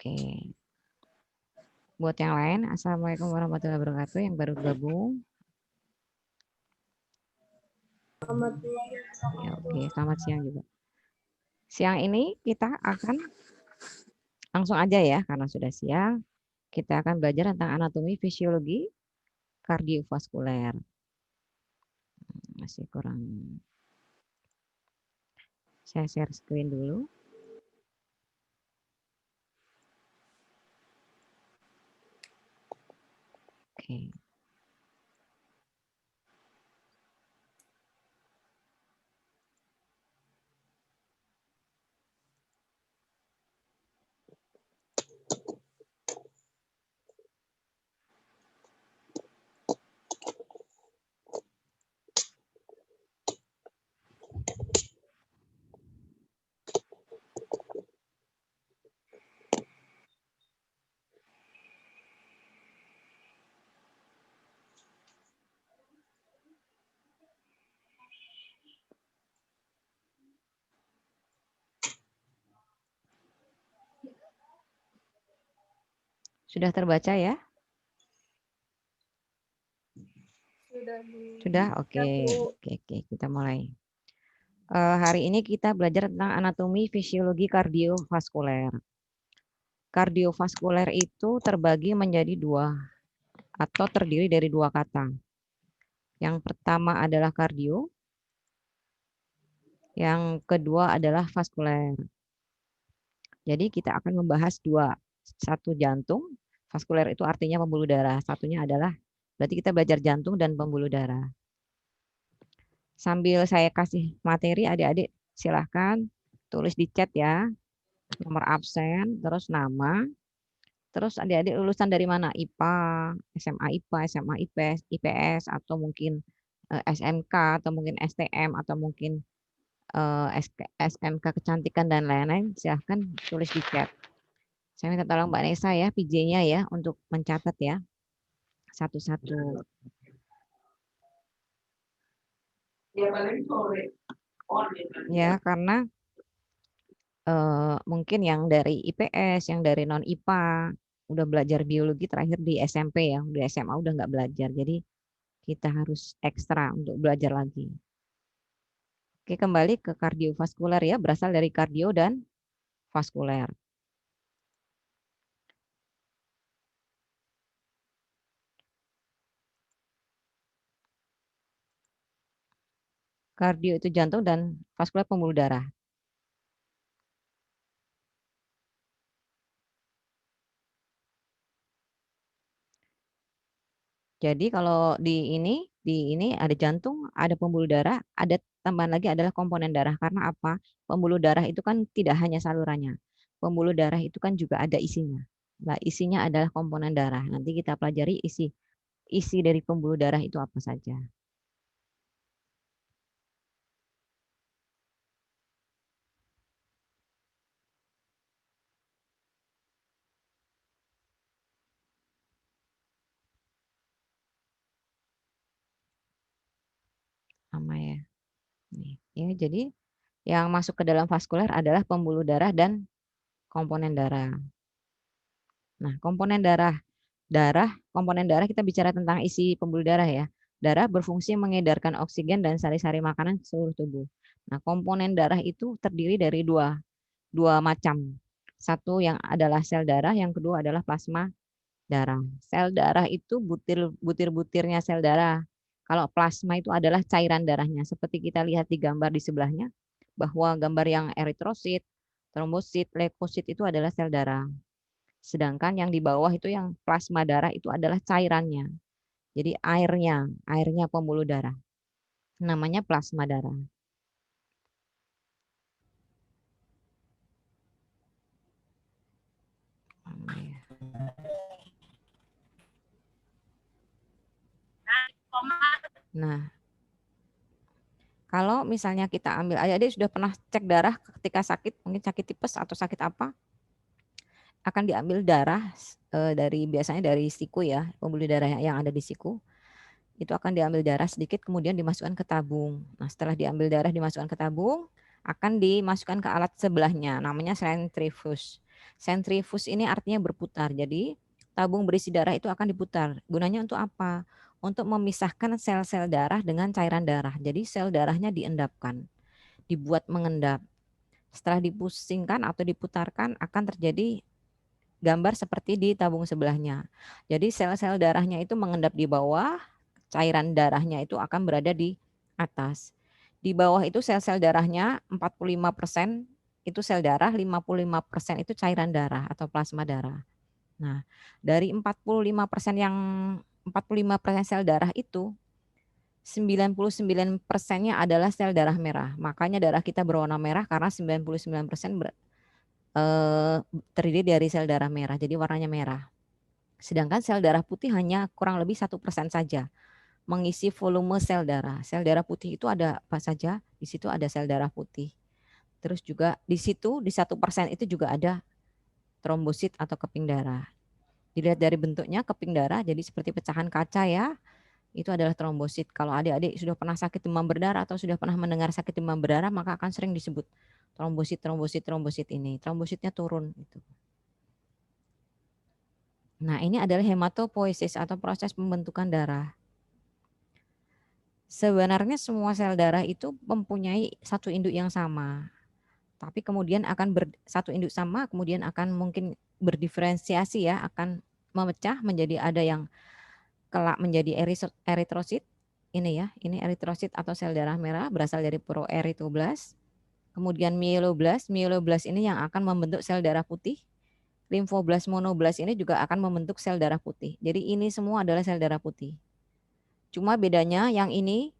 Oke. Buat yang lain, Assalamualaikum warahmatullahi wabarakatuh yang baru gabung. Ya, oke, selamat siang juga. Siang ini kita akan langsung aja ya, karena sudah siang. Kita akan belajar tentang anatomi fisiologi kardiovaskuler. Masih kurang. Saya share screen dulu. Oke. Sudah terbaca ya? Sudah, oke. Oke, kita mulai. Hari ini kita belajar tentang anatomi fisiologi kardiovaskuler. Kardiovaskuler itu terbagi menjadi dua atau terdiri dari dua kata. Yang pertama adalah kardio, yang kedua adalah vaskuler. Jadi kita akan membahas dua, satu jantung, vaskuler itu artinya pembuluh darah, satunya adalah berarti kita belajar jantung dan pembuluh darah. Sambil saya kasih materi, adik-adik silahkan tulis di chat ya, nomor absen, terus nama, terus adik-adik lulusan dari mana? IPA, SMA IPA, SMA IPS, IPS, atau mungkin SMK, atau mungkin STM, atau mungkin SMK kecantikan dan lain-lain, silahkan tulis di chat. Saya minta tolong Mbak Nesa ya, PJ-nya ya, untuk mencatat ya, satu-satu. Ya, karena mungkin yang dari IPS, yang dari non IPA, udah belajar biologi terakhir di SMP ya, di SMA udah nggak belajar, jadi kita harus ekstra untuk belajar lagi. Oke, kembali ke kardiovaskuler ya, berasal dari kardio dan vaskuler. Kardio itu jantung dan vaskuler pembuluh darah. Jadi kalau di ini ada jantung, ada pembuluh darah, ada tambahan lagi adalah komponen darah. Karena apa? Pembuluh darah itu kan tidak hanya salurannya. Pembuluh darah itu kan juga ada isinya. Nah, isinya adalah komponen darah. Nanti kita pelajari isi dari pembuluh darah itu apa saja. Sama ya. Nih, ya, jadi yang masuk ke dalam vaskuler adalah pembuluh darah dan komponen darah. Nah, komponen darah kita bicara tentang isi pembuluh darah ya. Darah berfungsi mengedarkan oksigen dan sari-sari makanan ke seluruh tubuh. Nah, komponen darah itu terdiri dari dua macam. Satu yang adalah sel darah, yang kedua adalah plasma darah. Sel darah itu butir-butirnya sel darah. Kalau plasma itu adalah cairan darahnya. Seperti kita lihat di gambar di sebelahnya, bahwa gambar yang eritrosit, trombosit, leukosit itu adalah sel darah. Sedangkan yang di bawah itu yang plasma darah itu adalah cairannya. Jadi airnya pembuluh darah. Namanya plasma darah. Nah, kalau misalnya kita ambil, adik-adik sudah pernah cek darah ketika sakit, mungkin sakit tipes atau sakit apa, akan diambil darah dari biasanya dari siku ya, pembuluh darah yang ada di siku. Itu akan diambil darah sedikit kemudian dimasukkan ke tabung. Nah, setelah diambil darah dimasukkan ke tabung, akan dimasukkan ke alat sebelahnya namanya centrifuge. Sentrifus ini artinya berputar. Jadi tabung berisi darah itu akan diputar. Gunanya untuk apa? Untuk memisahkan sel-sel darah dengan cairan darah. Jadi sel darahnya diendapkan, dibuat mengendap. Setelah dipusingkan atau diputarkan akan terjadi gambar seperti di tabung sebelahnya. Jadi sel-sel darahnya itu mengendap di bawah, cairan darahnya itu akan berada di atas. Di bawah itu sel-sel darahnya 45% itu sel darah, 55% itu cairan darah atau plasma darah. Nah, dari 45% yang 45% sel darah itu 99%-nya adalah sel darah merah. Makanya darah kita berwarna merah karena 99% terdiri dari sel darah merah. Jadi warnanya merah. Sedangkan sel darah putih hanya kurang lebih 1% saja mengisi volume sel darah. Sel darah putih itu ada apa saja? Di situ ada sel darah putih. Terus juga di situ di 1% itu juga ada trombosit atau keping darah. Dilihat dari bentuknya keping darah jadi seperti pecahan kaca ya. Itu adalah trombosit. Kalau adik-adik sudah pernah sakit demam berdarah atau sudah pernah mendengar sakit demam berdarah maka akan sering disebut trombosit ini. Trombositnya turun gitu. Nah, ini adalah hematopoiesis atau proses pembentukan darah. Sebenarnya semua sel darah itu mempunyai satu induk yang sama. Tapi kemudian akan satu induk sama, kemudian akan mungkin berdiferensiasi ya, akan memecah menjadi ada yang kelak menjadi eritrosit. Ini ya, ini eritrosit atau sel darah merah berasal dari proerythroblast. Kemudian mieloblast, mieloblast ini yang akan membentuk sel darah putih. Limfoblast, monoblast ini juga akan membentuk sel darah putih. Jadi ini semua adalah sel darah putih. Cuma bedanya yang ini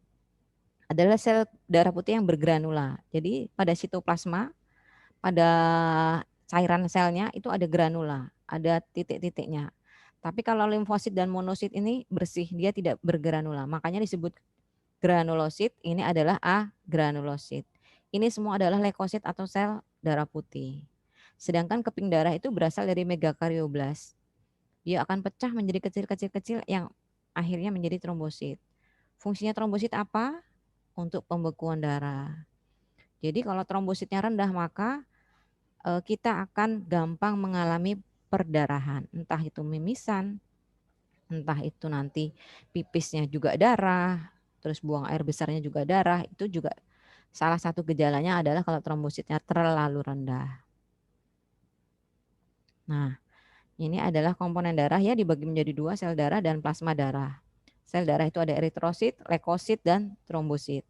adalah sel darah putih yang bergranula. Jadi pada sitoplasma, pada cairan selnya itu ada granula, ada titik-titiknya. Tapi kalau limfosit dan monosit ini bersih, dia tidak bergranula. Makanya disebut granulosit, ini adalah agranulosit. Ini semua adalah leukosit atau sel darah putih. Sedangkan keping darah itu berasal dari megakarioblas. Dia akan pecah menjadi kecil-kecil yang akhirnya menjadi trombosit. Fungsinya trombosit apa? Untuk pembekuan darah. Jadi kalau trombositnya rendah maka kita akan gampang mengalami perdarahan, entah itu mimisan, entah itu nanti pipisnya juga darah, terus buang air besarnya juga darah, itu juga salah satu gejalanya adalah kalau trombositnya terlalu rendah. Nah, ini adalah komponen darah ya dibagi menjadi dua, sel darah dan plasma darah. Sel darah itu ada eritrosit, leukosit, dan trombosit.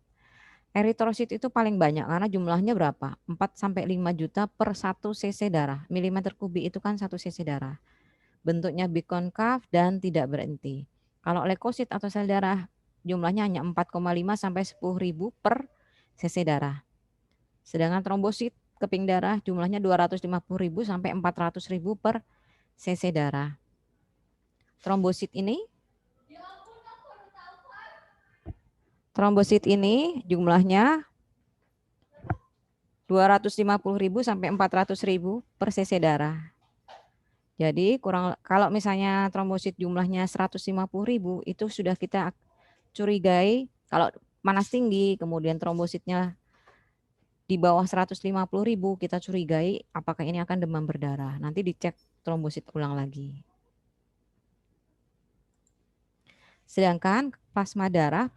Eritrosit itu paling banyak karena jumlahnya berapa? 4 sampai 5 juta per 1 cc darah. Milimeter kubik itu kan 1 cc darah. Bentuknya bikonkav dan tidak berhenti. Kalau leukosit atau sel darah jumlahnya hanya 4,5 sampai 10.000 per cc darah. Sedangkan trombosit keping darah jumlahnya 250.000 sampai 400.000 per cc darah. Trombosit ini jumlahnya 250.000 sampai 400.000 per cc darah. Jadi kalau misalnya trombosit jumlahnya 150.000 itu sudah kita curigai kalau panas tinggi kemudian trombositnya di bawah 150.000 kita curigai apakah ini akan demam berdarah. Nanti dicek trombosit ulang lagi. Sedangkan plasma darah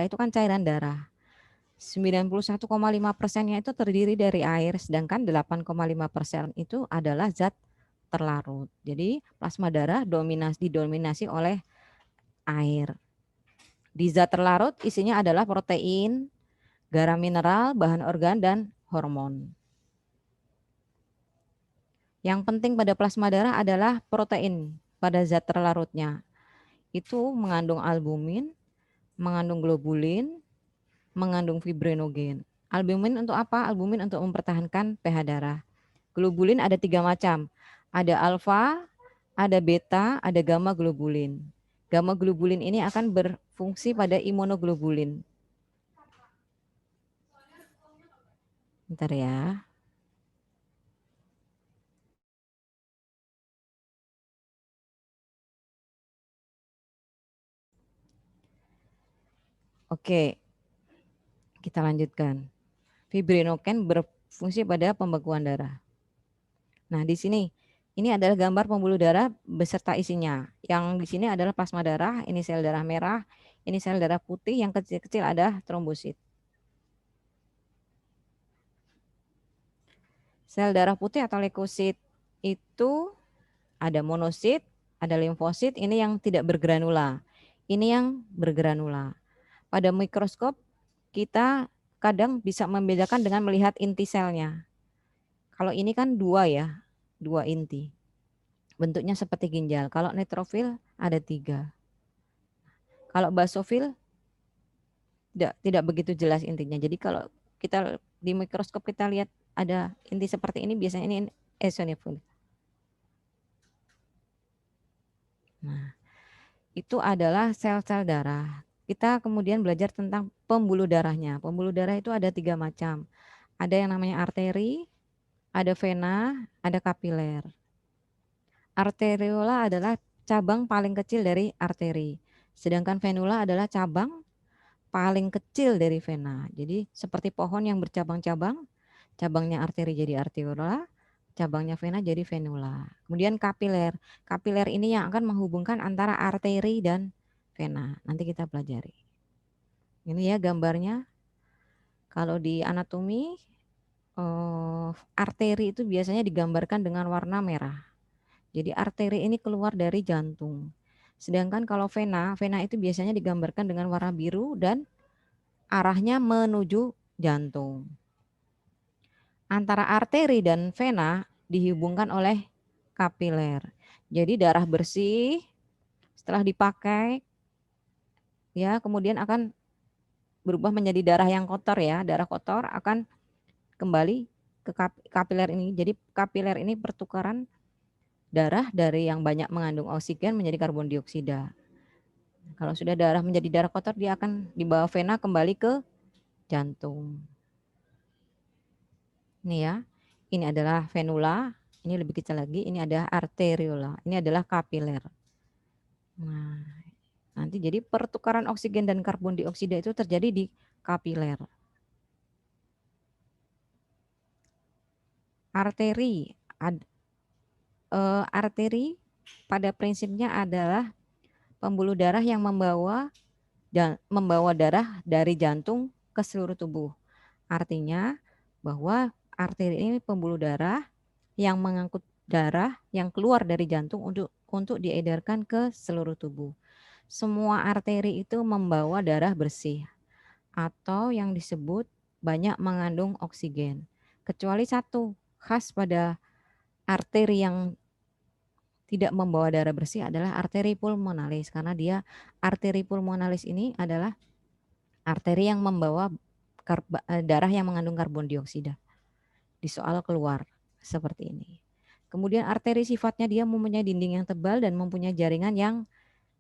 itu kan cairan darah. 91,5%-nya itu terdiri dari air, sedangkan 8,5% itu adalah zat terlarut. Jadi plasma darah didominasi oleh air. Di zat terlarut isinya adalah protein, garam mineral, bahan organ, dan hormon. Yang penting pada plasma darah adalah protein pada zat terlarutnya. Itu mengandung albumin, mengandung globulin, mengandung fibrinogen. Albumin untuk apa? Albumin untuk mempertahankan pH darah. Globulin ada 3 macam. Ada alfa, ada beta, ada gamma globulin. Gamma globulin ini akan berfungsi pada imunoglobulin. Bentar ya. Oke, kita lanjutkan. Fibrinogen berfungsi pada pembekuan darah. Nah, di sini ini adalah gambar pembuluh darah beserta isinya. Yang di sini adalah plasma darah, ini sel darah merah, ini sel darah putih, yang kecil-kecil ada trombosit. Sel darah putih atau leukosit itu ada monosit, ada limfosit, ini yang tidak bergranula. Ini yang bergranula. Pada mikroskop kita kadang bisa membedakan dengan melihat inti selnya. Kalau ini kan dua ya, dua inti. Bentuknya seperti ginjal. Kalau neutrofil ada 3. Kalau basofil tidak begitu jelas intinya. Jadi kalau kita di mikroskop kita lihat ada inti seperti ini, biasanya ini eosinofil. Nah, itu adalah sel-sel darah. Kita kemudian belajar tentang pembuluh darahnya. Pembuluh darah itu ada 3 macam. Ada yang namanya arteri, ada vena, ada kapiler. Arteriola adalah cabang paling kecil dari arteri. Sedangkan venula adalah cabang paling kecil dari vena. Jadi seperti pohon yang bercabang-cabang, cabangnya arteri jadi arteriola, cabangnya vena jadi venula. Kemudian kapiler. Kapiler ini yang akan menghubungkan antara arteri dan vena. Nanti kita pelajari. Ini ya gambarnya. Kalau di anatomi, arteri itu biasanya digambarkan dengan warna merah. Jadi arteri ini keluar dari jantung. Sedangkan kalau vena, vena itu biasanya digambarkan dengan warna biru dan arahnya menuju jantung. Antara arteri dan vena dihubungkan oleh kapiler. Jadi darah bersih setelah dipakai ya kemudian akan berubah menjadi darah yang kotor ya. Darah kotor akan kembali ke kapiler ini. Jadi kapiler ini pertukaran darah dari yang banyak mengandung oksigen menjadi karbon dioksida. Kalau sudah darah menjadi darah kotor, dia akan dibawa vena kembali ke jantung. Ini ya, ini adalah venula, ini lebih kecil lagi, ini ada arteriola, ini adalah kapiler. Nah, nanti jadi pertukaran oksigen dan karbon dioksida itu terjadi di kapiler. Arteri, arteri pada prinsipnya adalah pembuluh darah yang membawa darah dari jantung ke seluruh tubuh. Artinya bahwa arteri ini pembuluh darah yang mengangkut darah yang keluar dari jantung untuk diedarkan ke seluruh tubuh. Semua arteri itu membawa darah bersih atau yang disebut banyak mengandung oksigen. Kecuali satu, khas pada arteri yang tidak membawa darah bersih adalah arteri pulmonalis, karena arteri pulmonalis ini adalah arteri yang membawa darah yang mengandung karbon dioksida di soal keluar seperti ini. Kemudian arteri sifatnya dia mempunyai dinding yang tebal dan mempunyai jaringan yang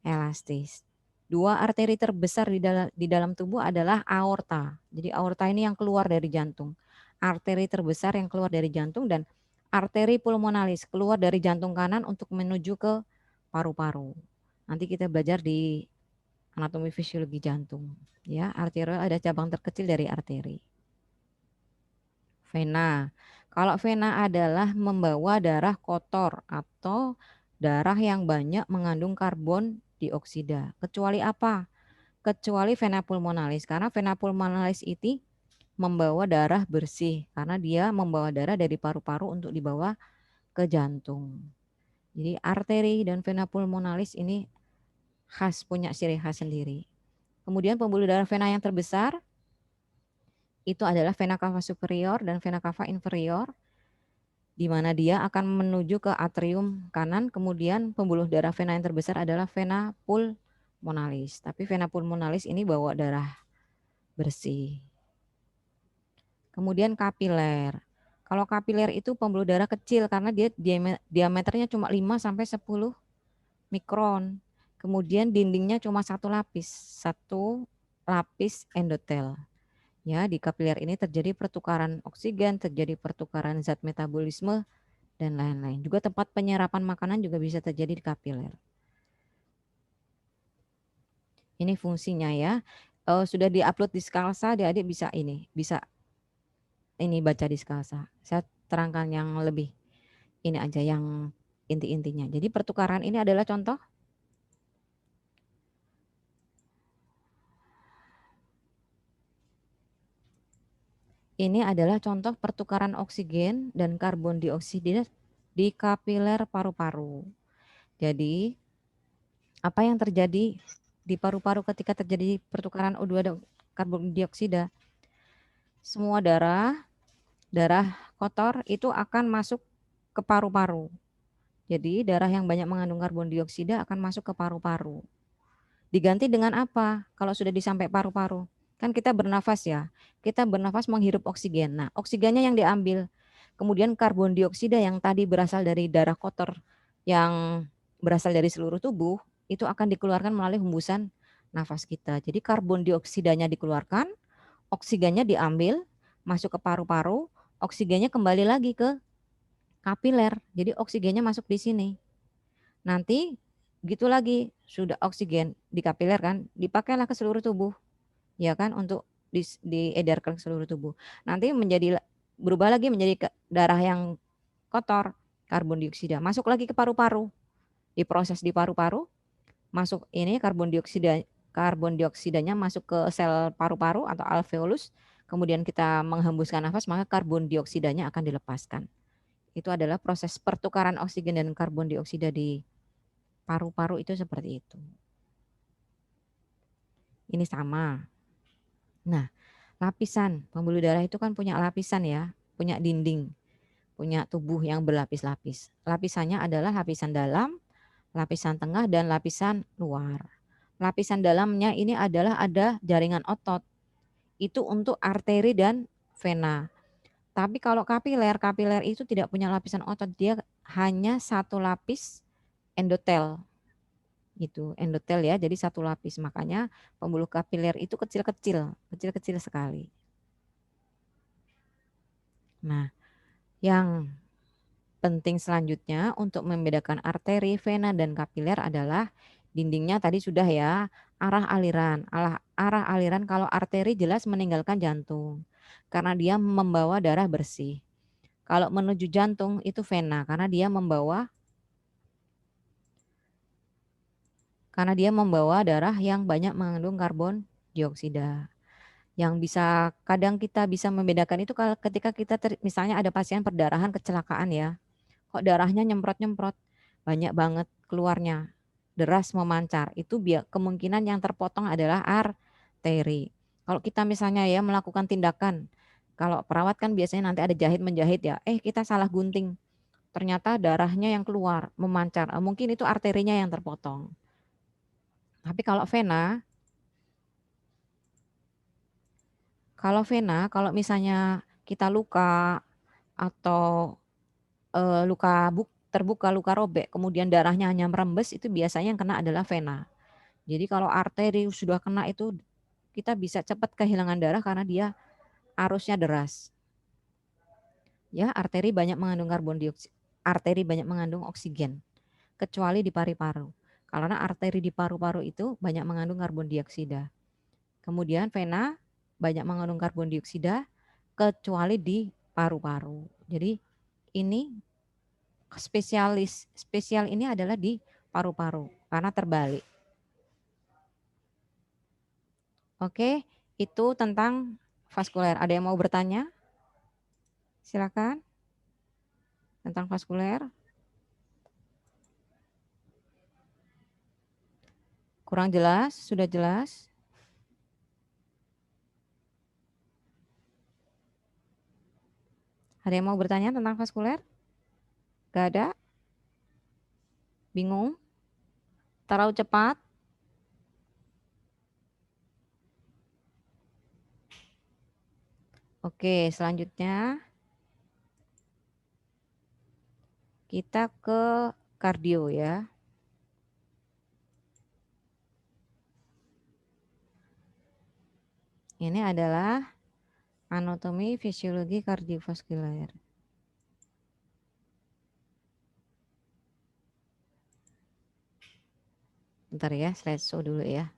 elastis. Dua arteri terbesar di dalam tubuh adalah aorta. Jadi aorta ini yang keluar dari jantung. Arteri terbesar yang keluar dari jantung dan arteri pulmonalis keluar dari jantung kanan untuk menuju ke paru-paru. Nanti kita belajar di anatomi fisiologi jantung. Ya, arteriol ada cabang terkecil dari arteri. Vena. Kalau vena adalah membawa darah kotor atau darah yang banyak mengandung karbon dioksida. Kecuali apa? Kecuali vena pulmonalis. Karena vena pulmonalis itu membawa darah bersih. Karena dia membawa darah dari paru-paru untuk dibawa ke jantung. Jadi arteri dan vena pulmonalis ini khas, punya ciri khas sendiri. Kemudian pembuluh darah vena yang terbesar itu adalah vena cava superior dan vena cava inferior, di mana dia akan menuju ke atrium kanan. Kemudian pembuluh darah vena yang terbesar adalah vena pulmonalis. Tapi vena pulmonalis ini bawa darah bersih. Kemudian kapiler. Kalau kapiler itu pembuluh darah kecil karena dia diameternya cuma 5 sampai 10 mikron. Kemudian dindingnya cuma satu lapis endotel. Ya, di kapiler ini terjadi pertukaran oksigen, terjadi pertukaran zat metabolisme, dan lain-lain. Juga tempat penyerapan makanan juga bisa terjadi di kapiler. Ini fungsinya ya. Sudah diupload di Skalsa, adik-adik bisa ini baca di Skalsa. Saya terangkan yang lebih Ini aja yang inti-intinya. Jadi pertukaran ini adalah contoh. Ini adalah contoh pertukaran oksigen dan karbon dioksida di kapiler paru-paru. Jadi, apa yang terjadi di paru-paru ketika terjadi pertukaran O2 dan karbon dioksida? Semua darah kotor itu akan masuk ke paru-paru. Jadi, darah yang banyak mengandung karbon dioksida akan masuk ke paru-paru. Diganti dengan apa? Kalau sudah disampai paru-paru, kan kita bernafas ya. Kita bernafas menghirup oksigen. Nah, oksigennya yang diambil. Kemudian karbon dioksida yang tadi berasal dari darah kotor yang berasal dari seluruh tubuh itu akan dikeluarkan melalui hembusan nafas kita. Jadi karbon dioksidanya dikeluarkan, oksigennya diambil, masuk ke paru-paru, oksigennya kembali lagi ke kapiler. Jadi oksigennya masuk di sini. Nanti gitu lagi, sudah oksigen di kapiler kan, dipakailah ke seluruh tubuh, ya kan, untuk diedarkan ke seluruh tubuh. Nanti berubah lagi menjadi darah yang kotor, karbon dioksida, masuk lagi ke paru-paru, diproses di paru-paru, masuk ini karbon dioksidanya masuk ke sel paru-paru atau alveolus, kemudian kita menghembuskan nafas, maka karbon dioksidanya akan dilepaskan. Itu adalah proses pertukaran oksigen dan karbon dioksida di paru-paru itu seperti itu. Ini sama. Nah, lapisan pembuluh darah itu kan punya lapisan ya, punya dinding, punya tubuh yang berlapis-lapis. Lapisannya adalah lapisan dalam, lapisan tengah, dan lapisan luar. Lapisan dalamnya ini adalah ada jaringan otot. Itu untuk arteri dan vena. Tapi kalau kapiler itu tidak punya lapisan otot, dia hanya satu lapis endotel. Itu endotel ya, jadi satu lapis. Makanya pembuluh kapiler itu kecil-kecil sekali. Nah, yang penting selanjutnya untuk membedakan arteri, vena, dan kapiler adalah dindingnya tadi sudah ya, arah aliran. Arah aliran kalau arteri jelas meninggalkan jantung karena dia membawa darah bersih. Kalau menuju jantung itu vena karena dia membawa darah yang banyak mengandung karbon dioksida. Yang kadang kita bisa membedakan itu kalau ketika kita misalnya ada pasien perdarahan kecelakaan ya, kok darahnya nyemprot-nyemprot banyak banget keluarnya, deras memancar, itu kemungkinan yang terpotong adalah arteri. Kalau kita misalnya ya melakukan tindakan, kalau perawat kan biasanya nanti ada jahit menjahit ya, kita salah gunting, ternyata darahnya yang keluar memancar, mungkin itu arterinya yang terpotong. Tapi kalau kalau misalnya kita luka atau terbuka, luka robek, kemudian darahnya hanya merembes, itu biasanya yang kena adalah vena. Jadi kalau arteri sudah kena itu kita bisa cepat kehilangan darah karena dia arusnya deras. Ya, arteri banyak mengandung oksigen, kecuali di paru-paru. Karena arteri di paru-paru itu banyak mengandung karbon dioksida. Kemudian vena banyak mengandung karbon dioksida, kecuali di paru-paru. Jadi ini spesial ini adalah di paru-paru karena terbalik. Oke, itu tentang vaskuler. Ada yang mau bertanya? Silakan. Tentang vaskuler. Kurang jelas? Sudah jelas? Ada yang mau bertanya tentang vaskuler? Gak ada? Bingung? Terlalu cepat? Oke, selanjutnya kita ke kardio ya. Ini adalah anatomi fisiologi kardiovaskuler. Bentar ya, slideshow dulu ya.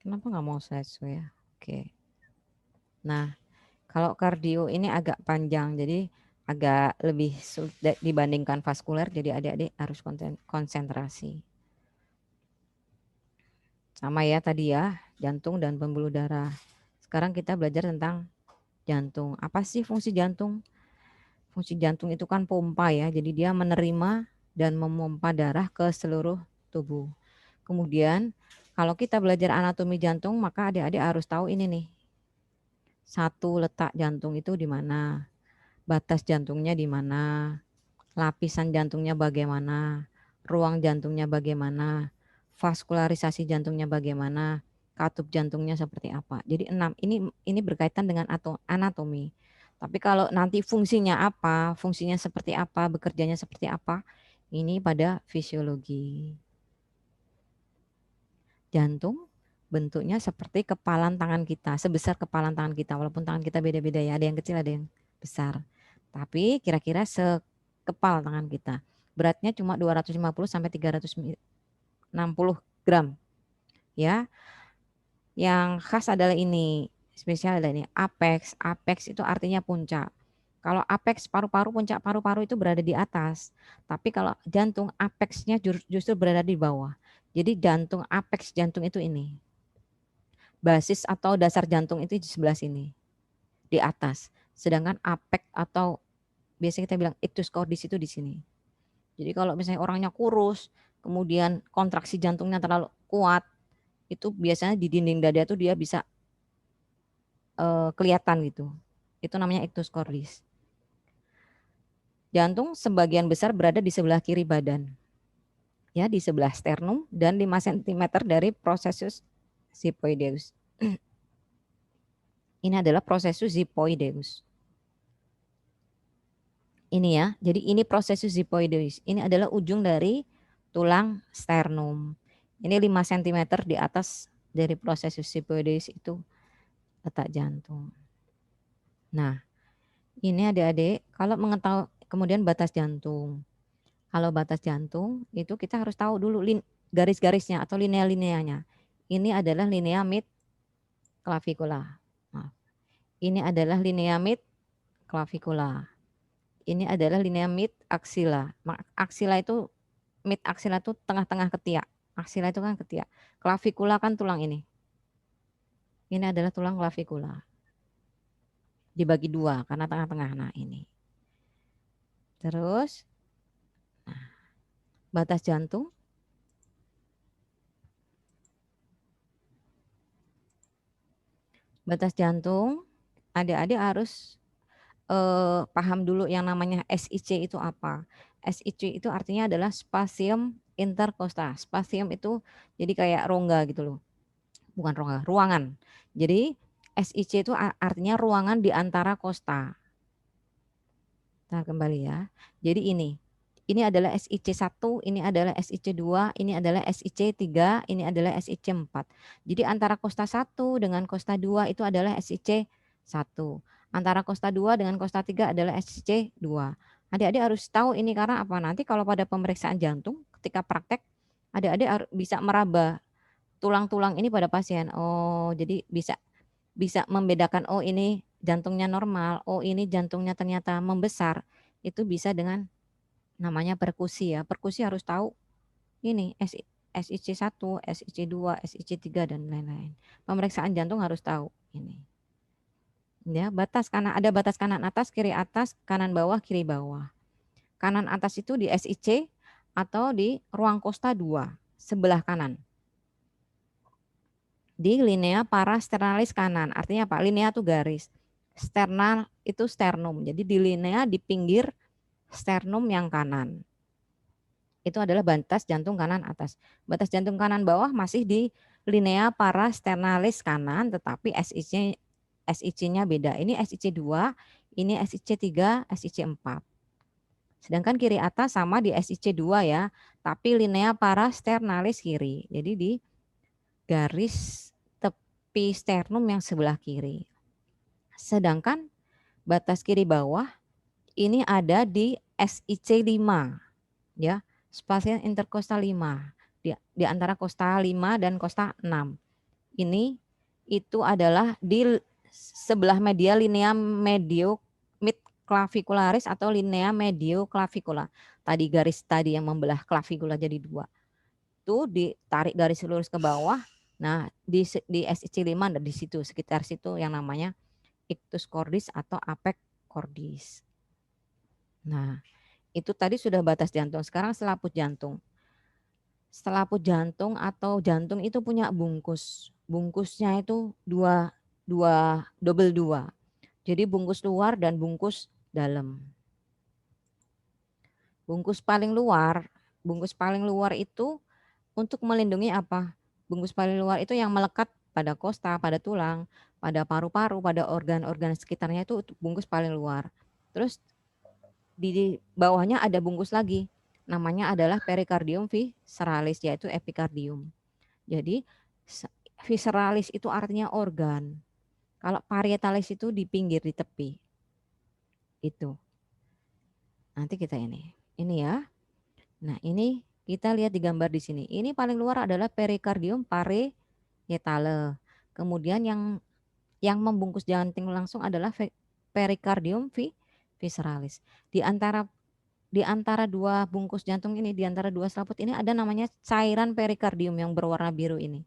Kenapa nggak mau slideshow ya? Oke. Nah, kalau kardio ini agak panjang, jadi agak lebih sulit dibandingkan vaskuler, jadi adik-adik harus konsentrasi. Sama ya tadi ya, jantung dan pembuluh darah. Sekarang kita belajar tentang jantung. Apa sih fungsi jantung? Fungsi jantung itu kan pompa ya, jadi dia menerima dan memompa darah ke seluruh tubuh. Kemudian kalau kita belajar anatomi jantung, maka adik-adik harus tahu ini nih. Satu, letak jantung itu di mana? Batas jantungnya di mana? Lapisan jantungnya bagaimana? Ruang jantungnya bagaimana? Vaskularisasi jantungnya bagaimana? Katup jantungnya seperti apa? Jadi 6. Ini berkaitan dengan anatomi. Tapi kalau nanti fungsinya apa, fungsinya seperti apa, bekerjanya seperti apa, ini pada fisiologi. Jantung bentuknya seperti kepalan tangan kita, sebesar kepalan tangan kita, walaupun tangan kita beda-beda ya, ada yang kecil, ada yang besar. Tapi kira-kira sekepal tangan kita. Beratnya cuma 250 sampai 360 gram. Ya. Yang khas adalah ini, spesial adalah ini, apex. Apex itu artinya puncak. Kalau apex paru-paru, puncak paru-paru itu berada di atas. Tapi kalau jantung, apexnya justru berada di bawah. Jadi jantung, apex jantung itu ini. Basis atau dasar jantung itu di sebelah sini, di atas. Sedangkan apex atau biasanya kita bilang ictus cordis itu di sini. Jadi kalau misalnya orangnya kurus, kemudian kontraksi jantungnya terlalu kuat, itu biasanya di dinding dada tuh dia bisa kelihatan gitu. Itu namanya ictus cordis. Jantung sebagian besar berada di sebelah kiri badan. Ya, di sebelah sternum dan 5 cm dari processus xiphoideus. Ini adalah processus xiphoideus. Ini ya, jadi ini processus xiphoideus. Ini adalah ujung dari tulang sternum. Ini 5 cm di atas dari processus xiphoideus itu letak jantung. Nah, ini adik-adik, kalau mengetahui kemudian batas jantung. Kalau batas jantung itu kita harus tahu dulu garis-garisnya atau linea-lineanya. Ini adalah linea mid clavicula. Nah, ini adalah linea mid clavicula. Ini adalah linea mid axilla. Axilla itu mid axilla itu tengah-tengah ketiak. Axilla itu kan ketiak. Clavicula kan tulang ini. Ini adalah tulang clavicula. Dibagi dua karena tengah-tengah. Nah, ini. Terus nah, batas jantung. Batas jantung adik-adik harus paham dulu yang namanya SIC itu apa. SIC itu artinya adalah spasium intercosta. Spasium itu jadi kayak rongga gitu loh. Bukan rongga, ruangan. Jadi SIC itu artinya ruangan di antara kosta. Nah, kembali ya. Jadi ini adalah SIC1, ini adalah SIC2, ini adalah SIC3, ini adalah SIC4. Jadi antara kosta 1 dengan kosta 2 itu adalah SIC1. Antara kosta 2 dengan kosta 3 adalah SIC2. Adik-adik harus tahu ini karena apa? Nanti kalau pada pemeriksaan jantung ketika praktek, adik-adik bisa meraba tulang-tulang ini pada pasien. Oh, jadi bisa membedakan, oh ini jantungnya normal, oh ini jantungnya ternyata membesar. Itu bisa dengan namanya perkusi ya. Perkusi harus tahu ini SIC1, SIC2, SIC3 dan lain-lain. Pemeriksaan jantung harus tahu ini. Ya, batas kanan ada batas kanan atas, kiri atas, kanan bawah, kiri bawah. Kanan atas itu di SIC atau di ruang kosta 2, sebelah kanan. Di linea parasternalis kanan. Artinya apa? Linea itu garis. Sternal itu sternum. Jadi di linea di pinggir sternum yang kanan. Itu adalah batas jantung kanan atas. Batas jantung kanan bawah masih di linea parasternalis kanan, tetapi SIC-nya beda. Ini SIC2, ini SIC3, SIC4. Sedangkan kiri atas sama di SIC2 ya, tapi linea parasternalis kiri. Jadi di garis tepi sternum yang sebelah kiri. Sedangkan batas kiri bawah ini ada di SIC5 ya. Spasium interkostal 5 di antara kosta 5 dan kosta 6. Ini itu adalah di sebelah media linea medio mid clavicularis atau linea medio clavicula. Tadi garis tadi yang membelah clavicula jadi dua. Tuh ditarik garis lurus ke bawah. Nah, di SIC5 di situ sekitar situ yang namanya ictus cordis atau apex cordis. Nah, itu tadi sudah batas jantung. Sekarang selaput jantung. Selaput jantung atau jantung itu punya bungkus. Bungkusnya itu double dua. Jadi bungkus luar dan bungkus dalam. Bungkus paling luar itu untuk melindungi apa? Bungkus paling luar itu yang melekat pada kosta, pada tulang, pada paru-paru, pada organ-organ sekitarnya itu bungkus paling luar. Terus di bawahnya ada bungkus lagi. Namanya adalah pericardium visceralis, yaitu epicardium. Jadi visceralis itu artinya organ. Kalau parietalis itu di pinggir, di tepi. Itu. Nanti kita ini ya. Nah, ini kita lihat di gambar di sini. Ini paling luar adalah pericardium parietale. Kemudian yang membungkus jantung langsung adalah pericardium visceralis. Di antara dua bungkus jantung ini, di antara dua selaput ini ada namanya cairan pericardium yang berwarna biru ini.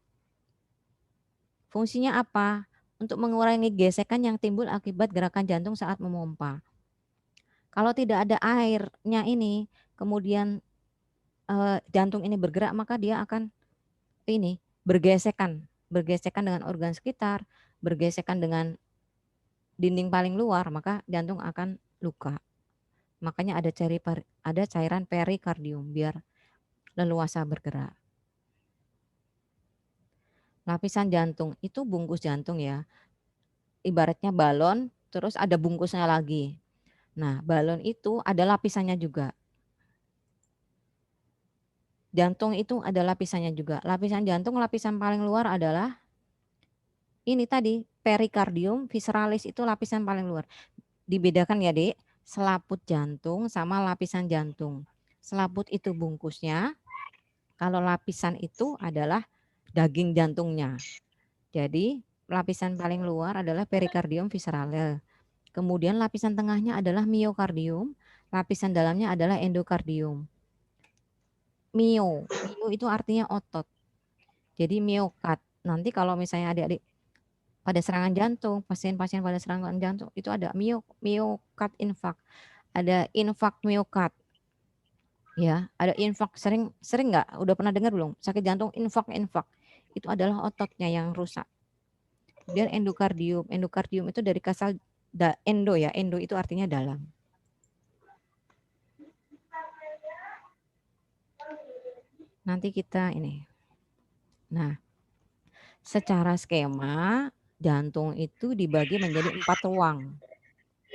Fungsinya apa? Untuk mengurangi gesekan yang timbul akibat gerakan jantung saat memompa. Kalau tidak ada airnya ini, kemudian jantung ini bergerak, maka dia akan bergesekan dengan organ sekitar, bergesekan dengan dinding paling luar, maka jantung akan luka. Makanya ada cairan perikardium biar leluasa bergerak. Lapisan jantung itu bungkus jantung ya. Ibaratnya balon, terus ada bungkusnya lagi. Nah, balon itu ada lapisannya juga. Jantung itu ada lapisannya juga. Lapisan jantung, lapisan paling luar adalah ini tadi, pericardium visceralis itu lapisan paling luar. Dibedakan ya, Dek, selaput jantung sama lapisan jantung. Selaput itu bungkusnya, kalau lapisan itu adalah daging jantungnya. Jadi, lapisan paling luar adalah pericardium visceralis. Kemudian lapisan tengahnya adalah miokardium, lapisan dalamnya adalah endokardium. Mio itu artinya otot. Jadi miokard. Nanti kalau misalnya adik-adik pada serangan jantung, pasien-pasien pada serangan jantung itu ada miokard infarct, ada infarct miokard. Ya, ada infarct sering nggak? Udah pernah dengar belum? Sakit jantung infarct. Itu adalah ototnya yang rusak. Kemudian endokardium itu dari kata endo ya. Endo itu artinya dalam. Nanti kita ini. Nah, secara skema jantung itu dibagi menjadi 4 ruang.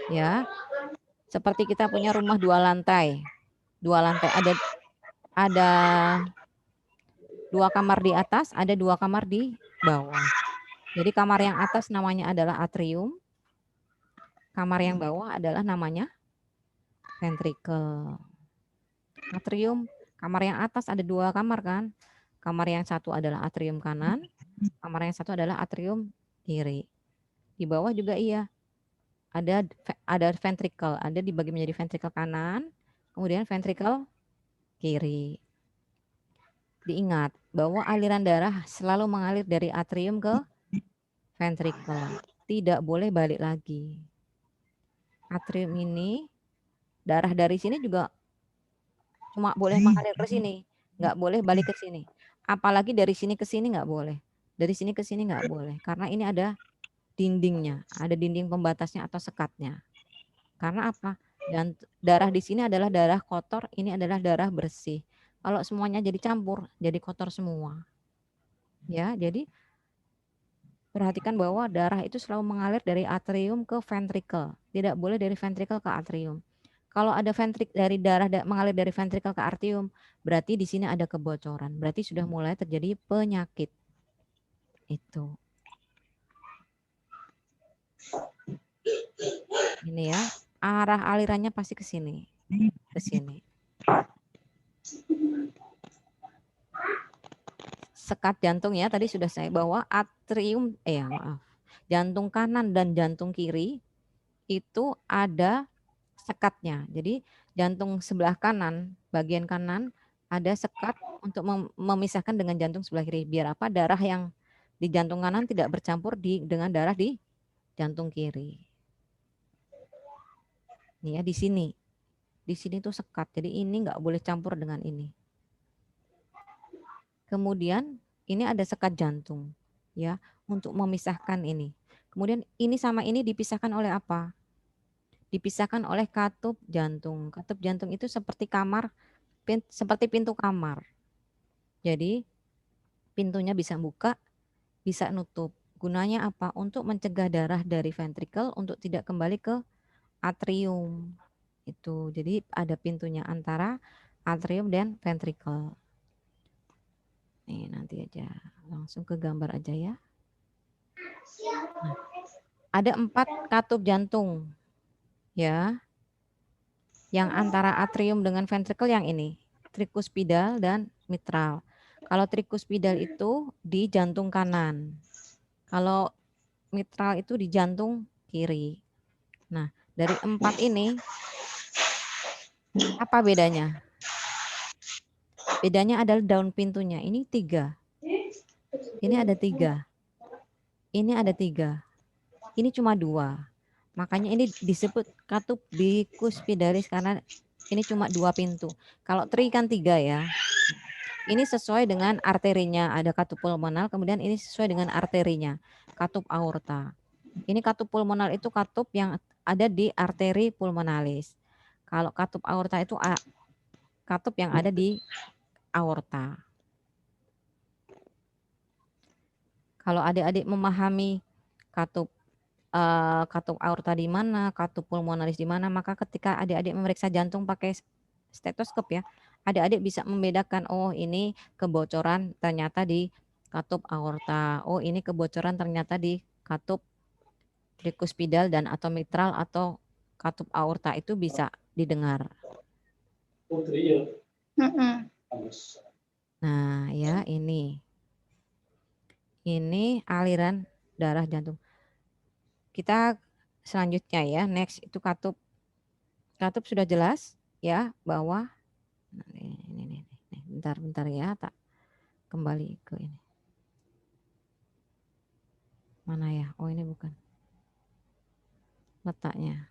Ya. Seperti kita punya rumah 2 lantai. 2 lantai ada 2 kamar di atas, ada 2 kamar di bawah. Jadi kamar yang atas namanya adalah atrium. Kamar yang bawah adalah namanya ventricle. Atrium, kamar yang atas ada 2 kamar kan? Kamar yang satu adalah atrium kanan, kamar yang satu adalah atrium kiri. Di bawah juga iya. Ada ventricle, ada dibagi menjadi ventricle kanan, kemudian ventricle kiri. Diingat bahwa aliran darah selalu mengalir dari atrium ke ventricle. Tidak boleh balik lagi. Atrium ini, darah dari sini juga cuma boleh mengalir ke sini. Nggak boleh balik ke sini. Apalagi dari sini ke sini nggak boleh. Dari sini ke sini nggak boleh. Karena ini ada dindingnya. Ada dinding pembatasnya atau sekatnya. Karena apa? Dan darah di sini adalah darah kotor, ini adalah darah bersih. Kalau semuanya jadi campur, jadi kotor semua. Ya, jadi perhatikan bahwa darah itu selalu mengalir dari atrium ke ventricle. Tidak boleh dari ventricle ke atrium. Kalau ada dari darah mengalir dari ventricle ke atrium, berarti di sini ada kebocoran. Berarti sudah mulai terjadi penyakit. Itu. Ini ya, arah alirannya pasti ke sini. Ke sini. sekat jantung ya, tadi sudah saya bahwa atrium jantung kanan dan jantung kiri itu ada sekatnya. Jadi jantung sebelah kanan, bagian kanan ada sekat untuk memisahkan dengan jantung sebelah kiri. Biar apa? Darah yang di jantung kanan tidak bercampur dengan darah di jantung kiri. Nih ya, di sini. Di sini tuh sekat. Jadi ini nggak boleh campur dengan ini. Kemudian ini ada sekat jantung ya untuk memisahkan ini. Kemudian ini sama ini dipisahkan oleh apa? Dipisahkan oleh katup jantung. Katup jantung itu seperti kamar, seperti pintu kamar. Jadi pintunya bisa buka, bisa nutup. Gunanya apa? Untuk mencegah darah dari ventrikel untuk tidak kembali ke atrium. Itu. Jadi ada pintunya antara atrium dan ventrikel. Nih nanti aja langsung ke gambar aja ya. Nah, ada 4 katup jantung ya. Yang antara atrium dengan ventrikel yang ini, trikuspidal dan mitral. Kalau trikuspidal itu di jantung kanan. Kalau mitral itu di jantung kiri. Nah, dari 4 ini apa bedanya? Bedanya adalah daun pintunya. Ini 3. Ini ada 3. Ini ada 3. Ini cuma 2. Makanya ini disebut katup bikuspidalis karena ini cuma 2 pintu. Kalau tri kan 3 ya. Ini sesuai dengan arterinya, ada katup pulmonal, kemudian ini sesuai dengan arterinya, katup aorta. Ini katup pulmonal itu katup yang ada di arteri pulmonalis. Kalau katup aorta itu katup yang ada di aorta. Kalau adik-adik memahami katup aorta di mana, katup pulmonalis di mana, maka ketika adik-adik memeriksa jantung pakai stetoskop ya, adik-adik bisa membedakan, oh ini kebocoran ternyata di katup aorta, oh ini kebocoran ternyata di katup trikuspidal dan atau mitral atau katup aorta, itu bisa didengar. Nah ya ini aliran darah jantung. Kita selanjutnya ya, next itu katup sudah jelas ya bahwa ini bentar ya, tak kembali ke ini. Mana ya? Oh ini bukan. Letaknya.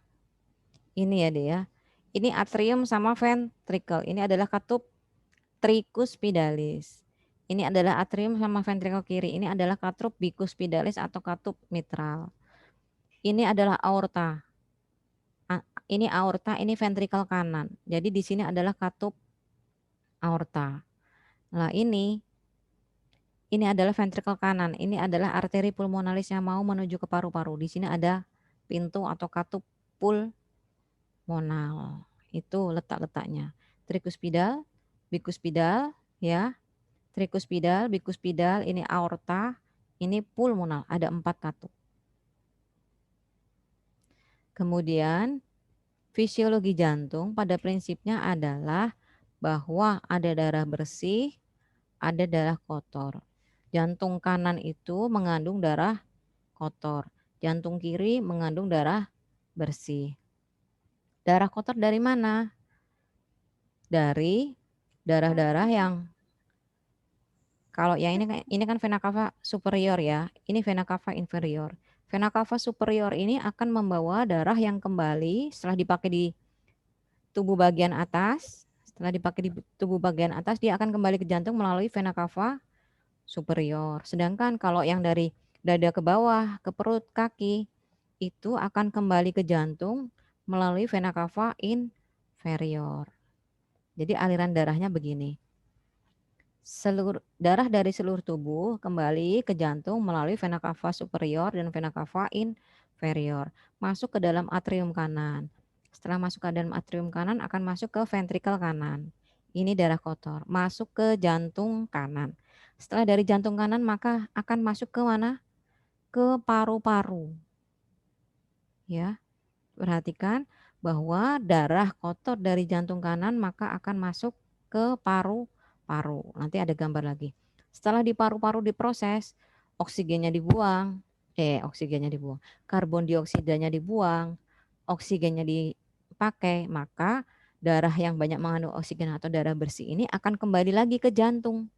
Ini ya dia. Ini atrium sama ventricle. Ini adalah katup trikuspidalis. Ini adalah atrium sama ventricle kiri. Ini adalah katup bikuspidalis atau katup mitral. Ini adalah aorta. Ini aorta, ini ventricle kanan. Jadi di sini adalah katup aorta. Nah ini adalah ventricle kanan. Ini adalah arteri pulmonalis yang mau menuju ke paru-paru. Di sini ada pintu atau katup pulmonal. Itu letak-letaknya. Trikuspidal, bikuspidal, ya. Trikuspidal, bikuspidal, ini aorta, ini pulmonal. Ada 4 katup. Kemudian fisiologi jantung pada prinsipnya adalah bahwa ada darah bersih, ada darah kotor. Jantung kanan itu mengandung darah kotor. Jantung kiri mengandung darah bersih. Darah kotor dari mana? Dari darah-darah yang kalau yang ini kan vena cava superior ya. Ini vena cava inferior. Vena cava superior ini akan membawa darah yang kembali setelah dipakai di tubuh bagian atas. Setelah dipakai di tubuh bagian atas, dia akan kembali ke jantung melalui vena cava superior. Sedangkan kalau yang dari dada ke bawah, ke perut, kaki, itu akan kembali ke jantung melalui vena cava inferior. Jadi aliran darahnya begini. Darah dari seluruh tubuh kembali ke jantung melalui vena cava superior dan vena cava inferior. Masuk ke dalam atrium kanan. Setelah masuk ke dalam atrium kanan akan masuk ke ventrikel kanan. Ini darah kotor. Masuk ke jantung kanan. Setelah dari jantung kanan maka akan masuk ke mana? Ke paru-paru. Ya. Perhatikan bahwa darah kotor dari jantung kanan maka akan masuk ke paru-paru. Nanti ada gambar lagi. Setelah di paru-paru diproses, oksigennya dibuang, karbon dioksidanya dibuang, oksigennya dipakai, maka darah yang banyak mengandung oksigen atau darah bersih ini akan kembali lagi ke jantung.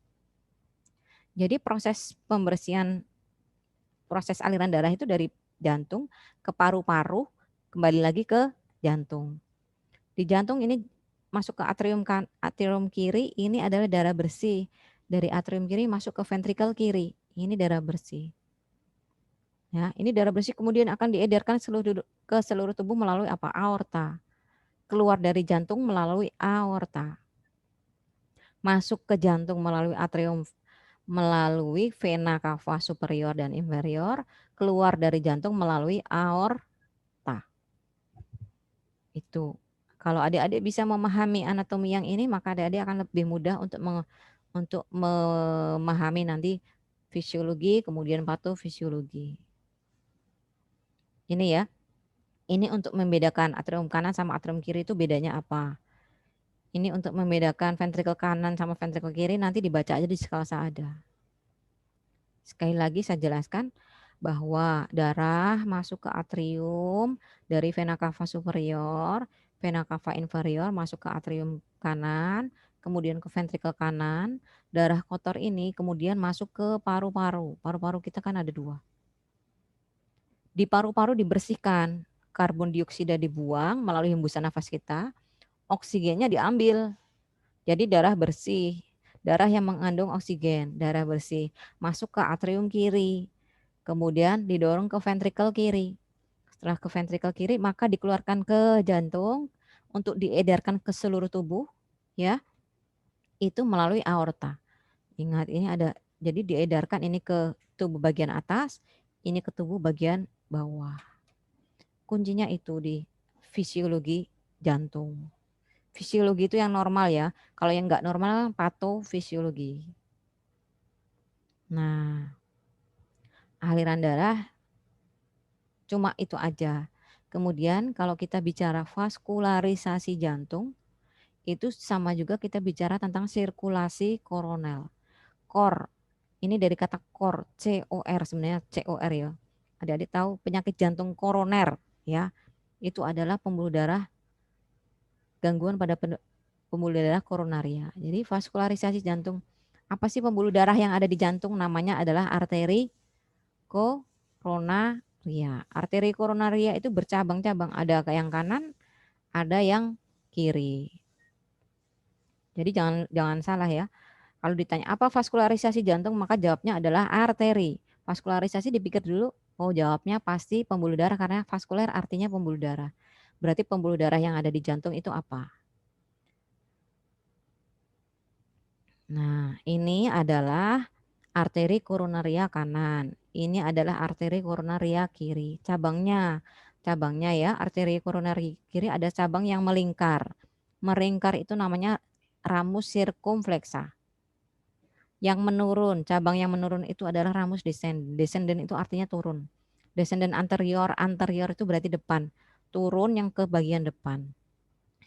Jadi proses pembersihan, proses aliran darah itu dari jantung ke paru-paru, kembali lagi ke jantung. Di jantung ini masuk ke atrium kiri, ini adalah darah bersih. Dari atrium kiri masuk ke ventrikel kiri, ini darah bersih. Ya, ini darah bersih kemudian akan diedarkan ke seluruh tubuh melalui apa? Aorta. Keluar dari jantung melalui aorta. Masuk ke jantung melalui atrium, melalui vena cava superior dan inferior, keluar dari jantung melalui aorta. Itu. Kalau adik-adik bisa memahami anatomi yang ini, maka adik-adik akan lebih mudah untuk memahami nanti fisiologi, kemudian patofisiologi. Ini ya. Ini untuk membedakan atrium kanan sama atrium kiri itu bedanya apa. Ini untuk membedakan ventrikel kanan sama ventrikel kiri nanti dibaca aja di skala ada. Sekali lagi saya jelaskan bahwa darah masuk ke atrium dari vena cava superior, vena cava inferior masuk ke atrium kanan, kemudian ke ventrikel kanan. Darah kotor ini kemudian masuk ke paru-paru. Paru-paru kita kan ada 2. Di paru-paru dibersihkan, karbon dioksida dibuang melalui hembusan nafas kita, oksigennya diambil. Jadi darah bersih, darah yang mengandung oksigen, darah bersih masuk ke atrium kiri, kemudian didorong ke ventrikel kiri. Setelah ke ventrikel kiri maka dikeluarkan ke jantung untuk diedarkan ke seluruh tubuh, ya. Itu melalui aorta. Ingat ini ada, jadi diedarkan ini ke tubuh bagian atas, ini ke tubuh bagian bawah. Kuncinya itu di fisiologi jantung. Fisiologi itu yang normal ya. Kalau yang nggak normal patofisiologi. Nah, aliran darah cuma itu aja. Kemudian kalau kita bicara vaskularisasi jantung, itu sama juga kita bicara tentang sirkulasi koroner. Kor, ini dari kata kor, C-O-R sebenarnya C-O-R ya. Adik-adik tahu penyakit jantung koroner ya. Itu adalah pembuluh darah, gangguan pada pembuluh darah koronaria. Jadi vaskularisasi jantung. Apa sih pembuluh darah yang ada di jantung? Namanya adalah arteri koronaria. Arteri koronaria itu bercabang-cabang. Ada yang kanan, ada yang kiri. Jadi jangan salah ya. Kalau ditanya apa vaskularisasi jantung, maka jawabnya adalah arteri. Vaskularisasi dipikir dulu, oh jawabnya pasti pembuluh darah karena vaskuler artinya pembuluh darah. Berarti pembuluh darah yang ada di jantung itu apa? Nah, ini adalah arteri koronaria kanan. Ini adalah arteri koronaria kiri. Cabangnya ya, arteri koronari kiri ada cabang yang melingkar. Melingkar itu namanya ramus sirkumflexa. Yang menurun, cabang yang menurun itu adalah ramus descendens. Descendens itu artinya turun. Descendens anterior, anterior itu berarti depan. Turun yang ke bagian depan.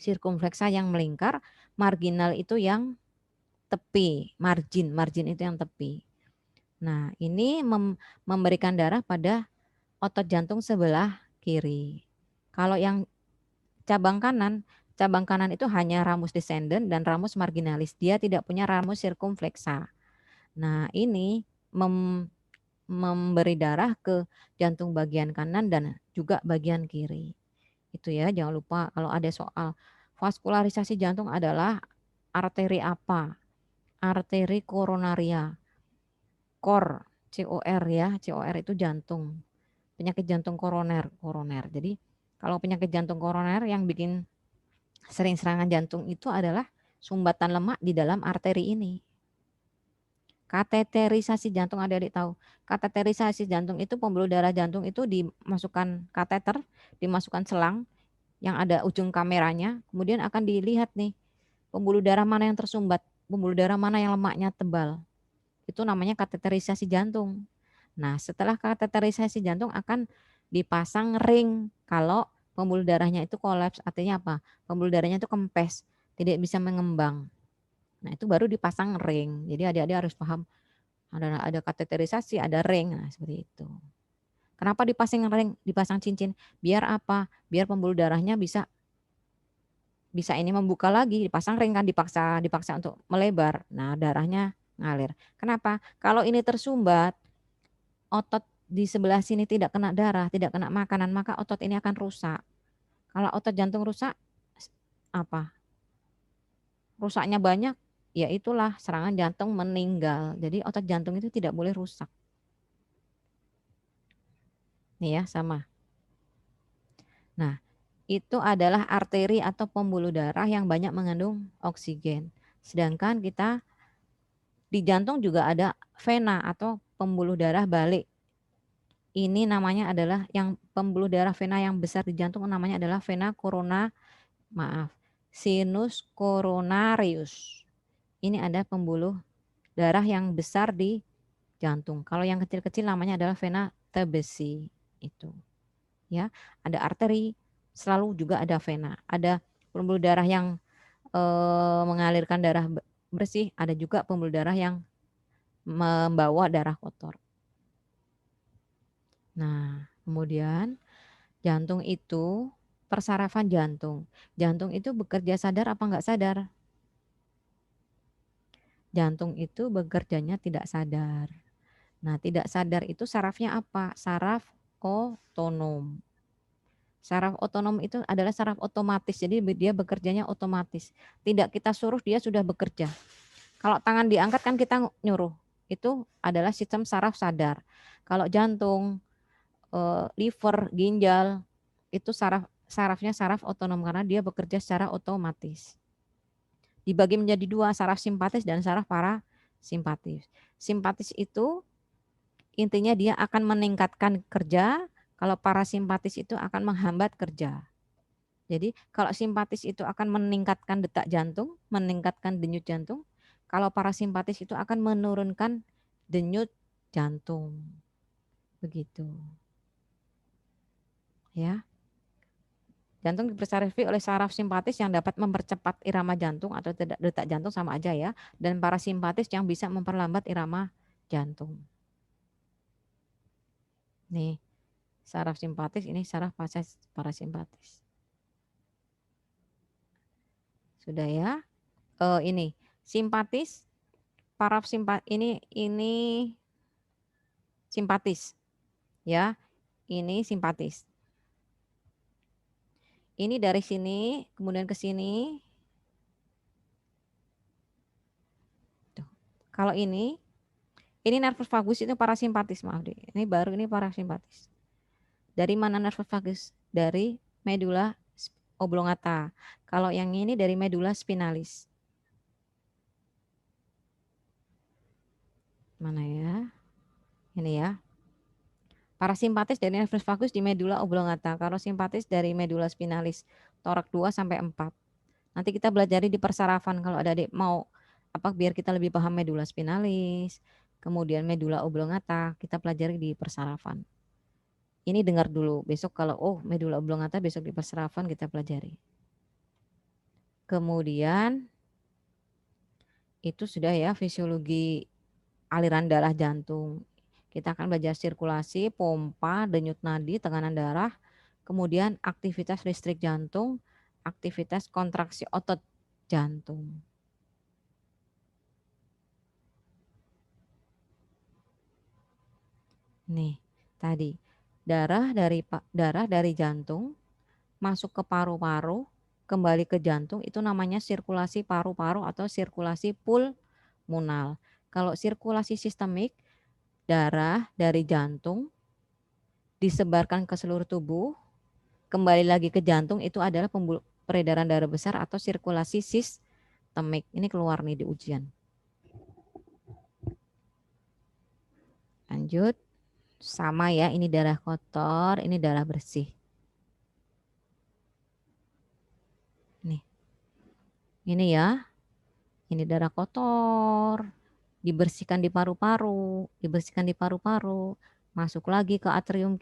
Sirkumflexa yang melingkar, marginal itu yang tepi, margin itu yang tepi. Nah, ini memberikan darah pada otot jantung sebelah kiri. Kalau yang cabang kanan itu hanya ramus descendens dan ramus marginalis. Dia tidak punya ramus sirkumflexa. Nah, ini memberi darah ke jantung bagian kanan dan juga bagian kiri. Itu ya, jangan lupa kalau ada soal vaskularisasi jantung adalah arteri apa? Arteri koronaria. Kor, COR ya, COR itu jantung. Penyakit jantung koroner. Jadi kalau penyakit jantung koroner yang bikin sering serangan jantung itu adalah sumbatan lemak di dalam arteri ini. Kateterisasi jantung, adik-adik tahu. Kateterisasi jantung itu pembuluh darah jantung itu dimasukkan kateter, dimasukkan selang yang ada ujung kameranya, kemudian akan dilihat nih pembuluh darah mana yang tersumbat, pembuluh darah mana yang lemaknya tebal. Itu namanya kateterisasi jantung. Nah, setelah kateterisasi jantung akan dipasang ring kalau pembuluh darahnya itu kolaps, artinya apa? Pembuluh darahnya itu kempes, tidak bisa mengembang. Nah, itu baru dipasang ring. Jadi adik-adik harus paham Ada kateterisasi, ada ring, nah seperti itu. Kenapa dipasang ring, dipasang cincin? Biar apa? Biar pembuluh darahnya bisa ini membuka lagi, dipasang ring kan, dipaksa untuk melebar. Nah, darahnya ngalir. Kenapa? Kalau ini tersumbat, otot di sebelah sini tidak kena darah, tidak kena makanan, maka otot ini akan rusak. Kalau otot jantung rusak, apa? Rusaknya banyak, ya itulah serangan jantung meninggal. Jadi otot jantung itu tidak boleh rusak. Nih ya, sama. Nah, itu adalah arteri atau pembuluh darah yang banyak mengandung oksigen. Sedangkan kita di jantung juga ada vena atau pembuluh darah balik. Ini namanya adalah yang pembuluh darah vena yang besar di jantung namanya adalah vena sinus coronarius. Ini ada pembuluh darah yang besar di jantung. Kalau yang kecil-kecil namanya adalah vena tebesi itu. Ya, ada arteri, selalu juga ada vena. Ada pembuluh darah yang mengalirkan darah bersih, ada juga pembuluh darah yang membawa darah kotor. Nah, kemudian jantung itu persarafan jantung. Jantung itu bekerja sadar apa enggak sadar? Jantung itu bekerjanya tidak sadar. Nah, tidak sadar itu sarafnya apa? Saraf otonom. Saraf otonom itu adalah saraf otomatis, jadi dia bekerjanya otomatis. Tidak kita suruh, dia sudah bekerja. Kalau tangan diangkat kan kita nyuruh. Itu adalah sistem saraf sadar. Kalau jantung, liver, ginjal, itu sarafnya saraf otonom karena dia bekerja secara otomatis. Dibagi menjadi dua, saraf simpatis dan saraf parasimpatis. Simpatis itu intinya dia akan meningkatkan kerja, kalau parasimpatis itu akan menghambat kerja. Jadi kalau simpatis itu akan meningkatkan detak jantung, meningkatkan denyut jantung. Kalau parasimpatis itu akan menurunkan denyut jantung. Begitu. Ya. Jantung dipersarafkan oleh saraf simpatis yang dapat mempercepat irama jantung atau detak jantung sama aja ya, dan parasimpatis yang bisa memperlambat irama jantung. Nih, saraf simpatis, ini saraf parasimpatis. Sudah ya. Ini simpatis, ini simpatis. Ya, ini simpatis. Ini dari sini, kemudian ke sini. Tuh. Kalau ini nervus vagus itu parasimpatis, maaf deh. Ini baru ini parasimpatis. Dari mana nervus vagus? Dari medula oblongata. Kalau yang ini dari medula spinalis. Mana ya? Ini ya. Parasimpatis dari nervus vagus di medula oblongata. Kalau simpatis dari medula spinalis. Torak 2 sampai 4. Nanti kita belajar di persarafan kalau ada adik mau biar kita lebih paham medula spinalis, kemudian medula oblongata, kita pelajari di persarafan. Ini dengar dulu, besok kalau medula oblongata besok di persarafan kita pelajari. Kemudian itu sudah ya fisiologi aliran darah jantung. Kita akan belajar sirkulasi, pompa, denyut nadi, tekanan darah, kemudian aktivitas listrik jantung, aktivitas kontraksi otot jantung. Nih, tadi darah dari jantung masuk ke paru-paru, kembali ke jantung, itu namanya sirkulasi paru-paru atau sirkulasi pulmonal. Kalau sirkulasi sistemik, darah dari jantung disebarkan ke seluruh tubuh, kembali lagi ke jantung, itu adalah peredaran darah besar atau sirkulasi sistemik. Ini keluar nih di ujian. Lanjut. Sama ya, ini darah kotor, ini darah bersih. Nih. Ini ya. Ini darah kotor. Dibersihkan di paru-paru, masuk lagi ke atrium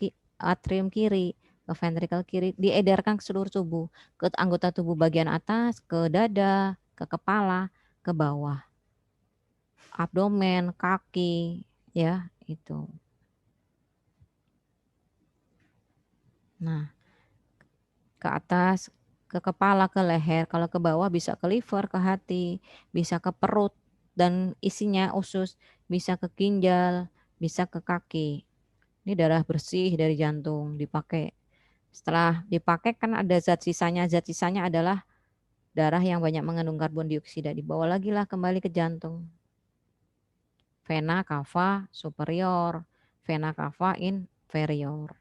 kiri, ke ventrikel kiri, diedarkan ke seluruh tubuh, ke anggota tubuh bagian atas, ke dada, ke kepala, ke bawah. abdomen, kaki, ya itu. Nah, ke atas, ke kepala, ke leher. Kalau ke bawah bisa ke liver, ke hati, bisa ke perut dan isinya usus, bisa ke ginjal, bisa ke kaki. Ini darah bersih dari jantung dipakai. Setelah dipakai kan ada zat sisanya. Zat sisanya adalah darah yang banyak mengandung karbon dioksida. Dibawa lagi lah kembali ke jantung. Vena cava superior, vena cava inferior.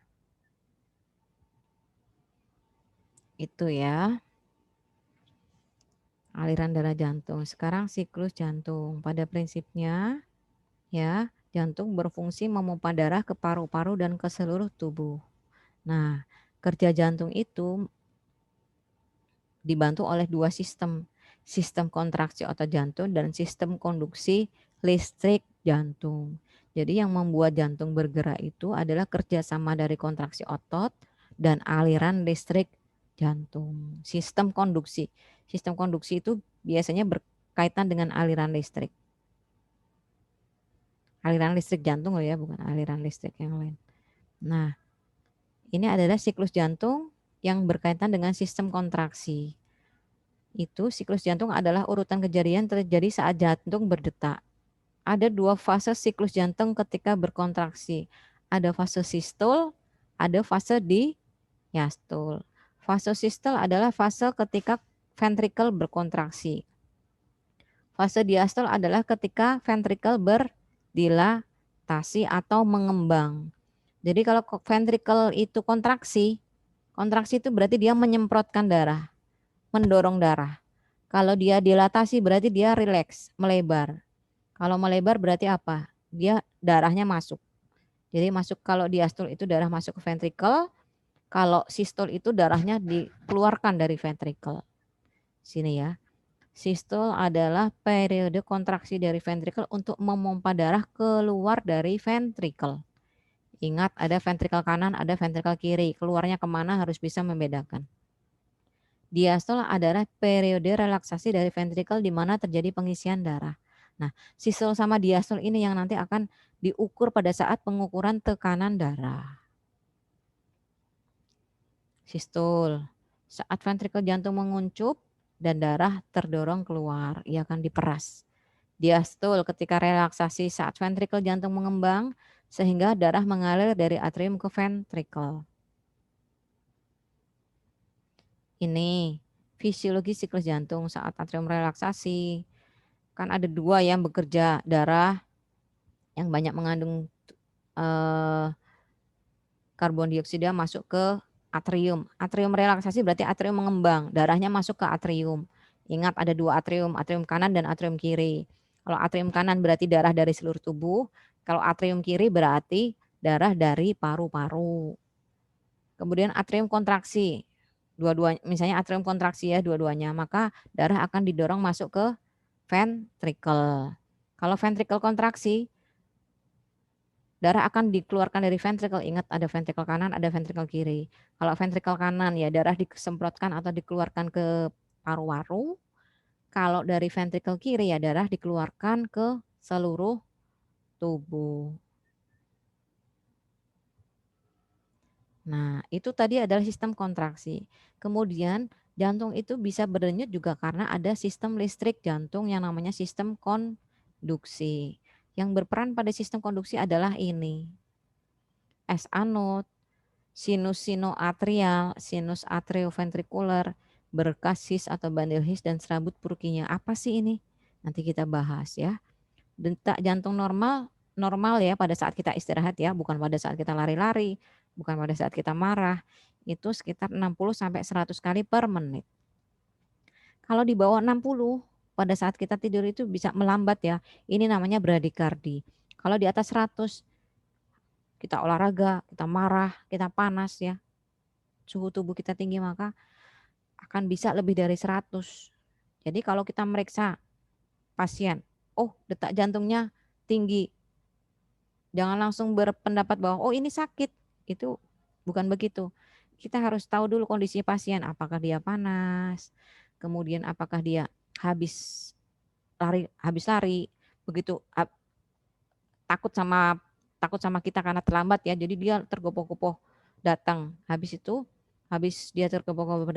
Itu ya, aliran darah jantung. Sekarang siklus jantung. Pada prinsipnya ya, jantung berfungsi memompa darah ke paru-paru dan ke seluruh tubuh. Nah, kerja jantung itu dibantu oleh dua sistem, sistem kontraksi otot jantung dan sistem konduksi listrik jantung. Jadi yang membuat jantung bergerak itu adalah kerjasama dari kontraksi otot dan aliran listrik jantung. Sistem konduksi itu biasanya berkaitan dengan aliran listrik. Aliran listrik jantung loh ya, bukan aliran listrik yang lain. Nah, ini adalah siklus jantung yang berkaitan dengan sistem kontraksi. Itu siklus jantung adalah urutan kejadian terjadi saat jantung berdetak. Ada dua fase siklus jantung ketika berkontraksi. Ada fase sistol, ada fase diastul. Fase sistol adalah fase ketika ventrikel berkontraksi. Fase diastol adalah ketika ventrikel berdilatasi atau mengembang. Jadi kalau ventrikel itu kontraksi itu berarti dia menyemprotkan darah, mendorong darah. Kalau dia dilatasi berarti dia rileks, melebar. Kalau melebar berarti apa? Dia darahnya masuk. Jadi masuk, kalau diastol itu darah masuk ke ventrikel, kalau sistol itu darahnya dikeluarkan dari ventrikel. Sini ya. Sistol adalah periode kontraksi dari ventrikel untuk memompa darah keluar dari ventrikel. Ingat, ada ventrikel kanan, ada ventrikel kiri. Keluarnya kemana harus bisa membedakan. Diastol adalah periode relaksasi dari ventrikel di mana terjadi pengisian darah. Nah, sistol sama diastol ini yang nanti akan diukur pada saat pengukuran tekanan darah. Sistol, saat ventrikel jantung menguncup dan darah terdorong keluar, ia akan diperas. Diastol, ketika relaksasi saat ventrikel jantung mengembang sehingga darah mengalir dari atrium ke ventrikel. Ini fisiologi siklus jantung saat atrium relaksasi. Kan ada dua yang bekerja, darah yang banyak mengandung karbon dioksida masuk ke atrium. Atrium relaksasi berarti atrium mengembang, darahnya masuk ke atrium. Ingat ada dua atrium, atrium kanan dan atrium kiri. Kalau atrium kanan berarti darah dari seluruh tubuh, kalau atrium kiri berarti darah dari paru-paru. Kemudian atrium kontraksi, dua-duanya, misalnya atrium kontraksi ya dua-duanya, maka darah akan didorong masuk ke ventrikel. Kalau ventrikel kontraksi, darah akan dikeluarkan dari ventrikel. Ingat ada ventrikel kanan, ada ventrikel kiri. Kalau ventrikel kanan ya darah disemprotkan atau dikeluarkan ke paru-paru. Kalau dari ventrikel kiri ya darah dikeluarkan ke seluruh tubuh. Nah, itu tadi adalah sistem kontraksi. Kemudian jantung itu bisa berdenyut juga karena ada sistem listrik jantung yang namanya sistem konduksi. Yang berperan pada sistem konduksi adalah ini. S anode, sinus sinoatrial, sinus atrioventrikular, berkas His atau bandel His, dan serabut Purkinje. Apa sih ini? Nanti kita bahas ya. Detak jantung normal ya pada saat kita istirahat ya, bukan pada saat kita lari-lari, bukan pada saat kita marah. Itu sekitar 60 sampai 100 kali per menit. Kalau di bawah 60 pada saat kita tidur itu bisa melambat ya. Ini namanya bradikardi. Kalau di atas 100 kita olahraga, kita marah, kita panas ya, suhu tubuh kita tinggi, maka akan bisa lebih dari 100. Jadi kalau kita meriksa pasien, oh detak jantungnya tinggi, jangan langsung berpendapat bahwa oh ini sakit. Itu bukan begitu. Kita harus tahu dulu kondisi pasien, apakah dia panas, kemudian apakah dia habis lari, begitu takut sama kita karena terlambat ya. Jadi dia tergopoh-gopoh datang. Habis dia tergopoh-gopoh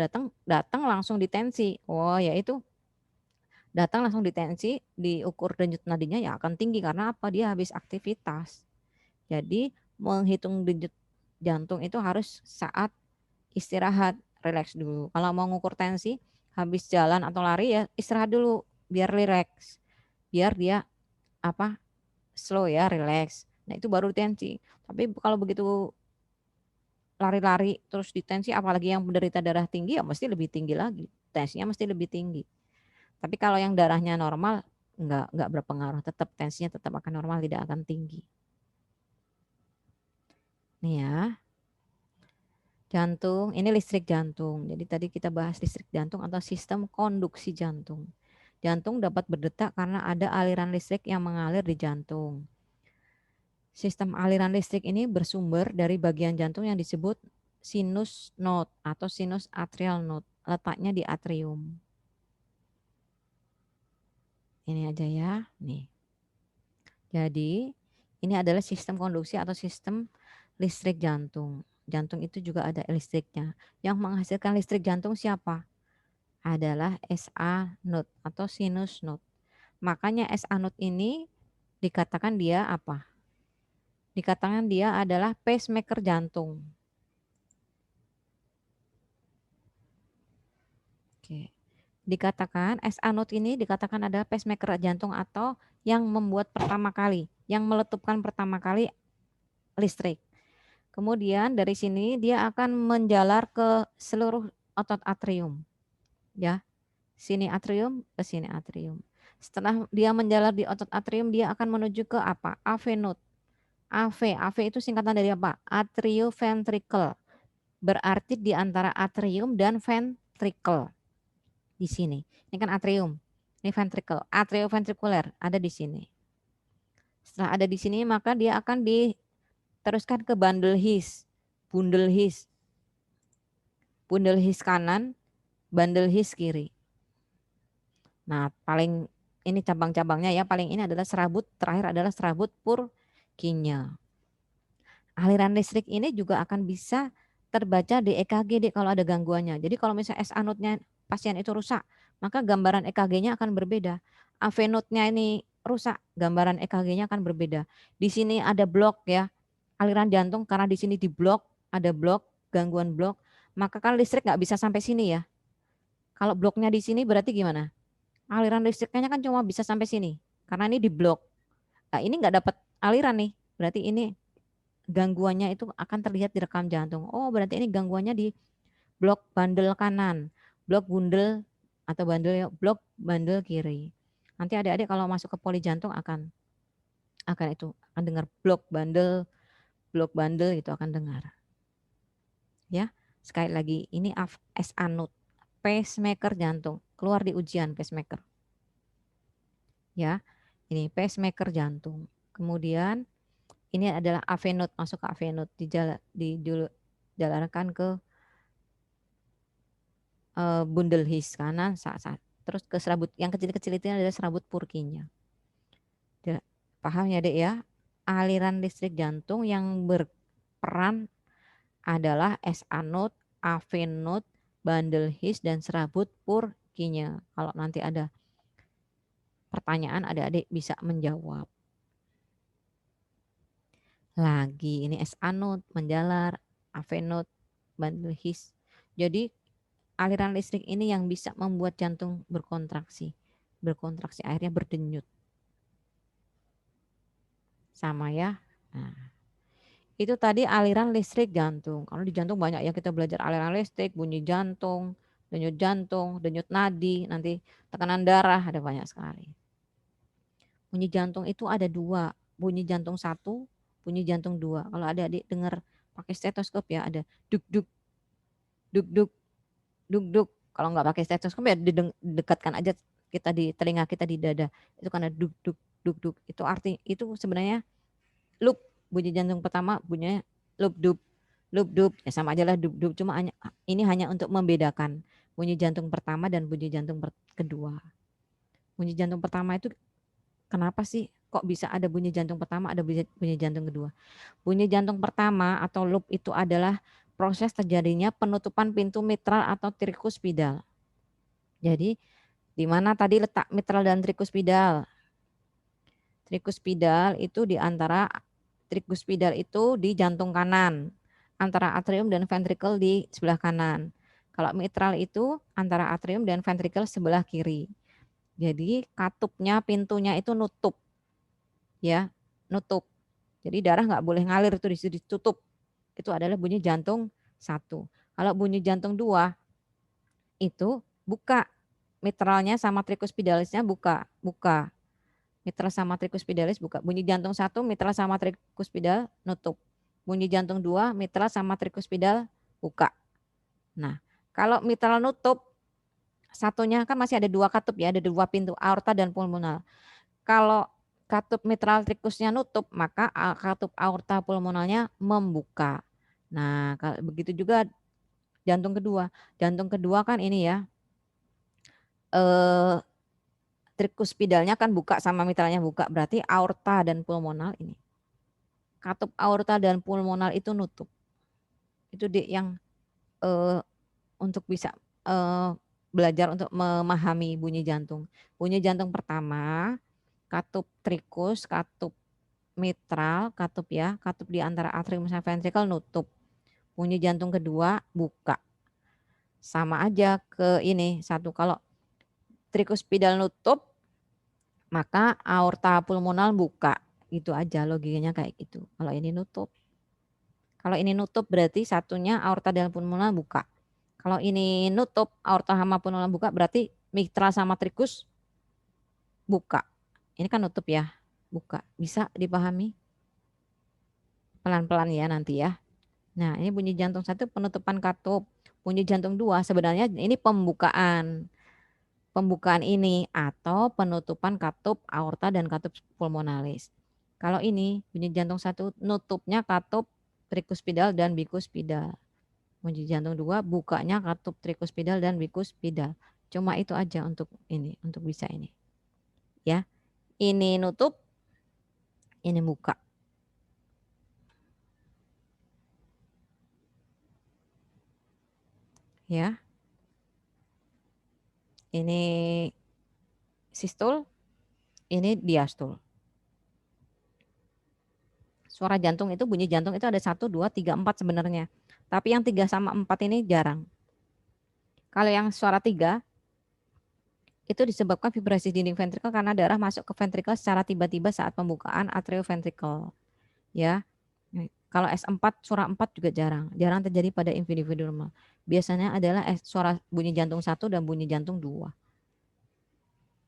datang langsung ditensi. Oh ya itu datang langsung ditensi, diukur denyut nadinya ya akan tinggi karena apa? Dia habis aktivitas. Jadi menghitung denyut jantung itu harus saat istirahat, rileks dulu. Kalau mau ngukur tensi, habis jalan atau lari ya istirahat dulu biar rileks. Biar dia apa? Slow ya, rileks. Nah, itu baru tensi. Tapi kalau begitu lari-lari terus ditensi apalagi yang menderita darah tinggi ya mesti lebih tinggi lagi. Tensinya mesti lebih tinggi. Tapi kalau yang darahnya normal enggak berpengaruh, tetap tensinya tetap akan normal, tidak akan tinggi. Nih ya. Jantung, ini listrik jantung. Jadi tadi kita bahas listrik jantung atau sistem konduksi jantung. Jantung dapat berdetak karena ada aliran listrik yang mengalir di jantung. Sistem aliran listrik ini bersumber dari bagian jantung yang disebut sinus node atau sinus atrial node. Letaknya di atrium. Ini aja ya. Nih. Jadi ini adalah sistem konduksi atau sistem listrik jantung. Jantung itu juga ada listriknya. Yang menghasilkan listrik jantung siapa? Adalah SA node atau sinus node. Makanya SA node ini dikatakan dia apa? Dikatakan dia adalah pacemaker jantung. Oke. Dikatakan SA node ini dikatakan adalah pacemaker jantung atau yang membuat pertama kali, yang meletupkan pertama kali listrik. Kemudian dari sini dia akan menjalar ke seluruh otot atrium. Ya, sini atrium ke sini atrium. Setelah dia menjalar di otot atrium, dia akan menuju ke apa? AV node. AV itu singkatan dari apa? Atrioventricle. Berarti di antara atrium dan ventricle. Di sini. Ini kan atrium. Ini ventricle. Atrioventricular ada di sini. Setelah ada di sini maka dia akan diteruskan ke bundle His. Bundle His. Bundle His kanan, bundle His kiri. Nah, paling ini cabang-cabangnya ya, paling ini adalah serabut, terakhir adalah serabut Purkinje. Aliran listrik ini juga akan bisa terbaca di EKG deh kalau ada gangguannya. Jadi kalau misalnya SA node-nya pasien itu rusak, maka gambaran EKG-nya akan berbeda. AV node-nya ini rusak, gambaran EKG-nya akan berbeda. Di sini ada blok ya, aliran jantung karena di sini di blok, ada blok, gangguan blok, maka kan listrik nggak bisa sampai sini ya. Kalau bloknya di sini berarti gimana? Aliran listriknya kan cuma bisa sampai sini, karena ini di blok. Nah, ini nggak dapat aliran nih, berarti ini gangguannya itu akan terlihat di rekam jantung. Oh, berarti ini gangguannya di blok bandel kanan, blok bundel atau blok bandel kiri. Nanti adik-adik kalau masuk ke poli jantung akan dengar blok bandel itu akan dengar. Ya, sekali lagi ini SA node, pacemaker jantung, keluar di ujian pacemaker. Ya, ini pacemaker jantung. Kemudian ini adalah AV node, masuk ke AV node, dijalankan ke bundle His kanan, terus ke serabut yang kecil-kecil itu adalah serabut Purkinje. Paham ya Dek ya? Aliran listrik jantung yang berperan adalah SA node, AV node, bundle His dan serabut Purkinje. Kalau nanti ada pertanyaan adik-adik bisa menjawab. Lagi ini SA node menjalar, AV node, bundle His. Jadi aliran listrik ini yang bisa membuat jantung berkontraksi akhirnya berdenyut. Sama ya. Nah, itu tadi aliran listrik jantung. Kalau di jantung banyak ya kita belajar aliran listrik, bunyi jantung, denyut nadi, nanti tekanan darah, ada banyak sekali. Bunyi jantung itu ada dua, bunyi jantung 1, bunyi jantung 2. Kalau adik-adik dengar pakai stetoskop ya ada duk duk duk duk duk duk. Kalau nggak pakai stetoskop ya didekatkan aja kita di telinga kita di dada. Itu karena duk duk duk duk. Itu sebenarnya loop. Bunyi jantung pertama bunyinya loop dup. Ya sama aja lah dup. Cuma ini hanya untuk membedakan bunyi jantung pertama dan bunyi jantung kedua. Bunyi jantung pertama itu Kenapa sih kok bisa ada bunyi jantung pertama, ada bunyi jantung kedua? Bunyi jantung pertama atau loop itu adalah proses terjadinya penutupan pintu mitral atau trikuspidal. Jadi di mana tadi letak mitral dan trikuspidal? Trikuspidal itu di antara trikuspidal itu di jantung kanan, antara atrium dan ventricle di sebelah kanan. Kalau mitral itu antara atrium dan ventricle sebelah kiri. Jadi katupnya, pintunya itu nutup, ya, nutup. Jadi darah nggak boleh ngalir, itu ditutup. Itu adalah bunyi jantung 1. Kalau bunyi jantung 2 itu buka, mitralnya sama trikuspidalisnya buka, mitral sama trikuspidalis buka. Bunyi jantung 1 mitral sama trikuspidal nutup. Bunyi jantung 2 mitral sama trikuspidal buka. Nah, kalau mitral nutup, satunya kan masih ada 2 katup ya, ada 2 pintu, aorta dan pulmonal. Kalau katup mitral trikusnya nutup, maka katup aorta pulmonalnya membuka. Nah, kalau begitu juga jantung kedua. Jantung kedua kan ini ya, trikuspidalnya kan buka sama mitralnya buka, berarti aorta dan pulmonal ini. Katup aorta dan pulmonal itu nutup. Itu yang untuk bisa belajar untuk memahami bunyi jantung. Bunyi jantung pertama, katup trikus, katup mitral, katup ya, katup di antara atrium sama ventricle nutup. Bunyi jantung kedua buka. Sama aja ke ini satu, kalau trikuspidal nutup maka aorta pulmonal buka. Itu aja logikanya kayak gitu. Kalau ini nutup. Kalau ini nutup berarti satunya aorta dan pulmonal buka. Kalau ini nutup aorta sama pulmonal buka berarti mitral sama trikus buka. Ini kan nutup ya, buka. Bisa dipahami? Pelan-pelan ya nanti ya. Nah, ini bunyi jantung 1 penutupan katup. Bunyi jantung 2 sebenarnya ini pembukaan. Pembukaan ini atau penutupan katup aorta dan katup pulmonalis. Kalau ini bunyi jantung 1 nutupnya katup trikuspidal dan bikuspidal. Bunyi jantung 2 bukanya katup trikuspidal dan bikuspidal. Cuma itu aja untuk ini, untuk bisa ini. Ya. Ini nutup, ini buka. Ya. Ini sistol, ini diastol. Suara jantung itu, bunyi jantung itu ada 1, 2, 3, 4 sebenarnya. Tapi yang 3 sama 4 ini jarang. Kalau yang suara 3 itu disebabkan vibrasi dinding ventrikel karena darah masuk ke ventrikel secara tiba-tiba saat pembukaan atrioventrikel. Ya. Kalau S4, suara 4 juga jarang. Jarang terjadi pada individu normal. Biasanya adalah suara bunyi jantung 1 dan bunyi jantung 2.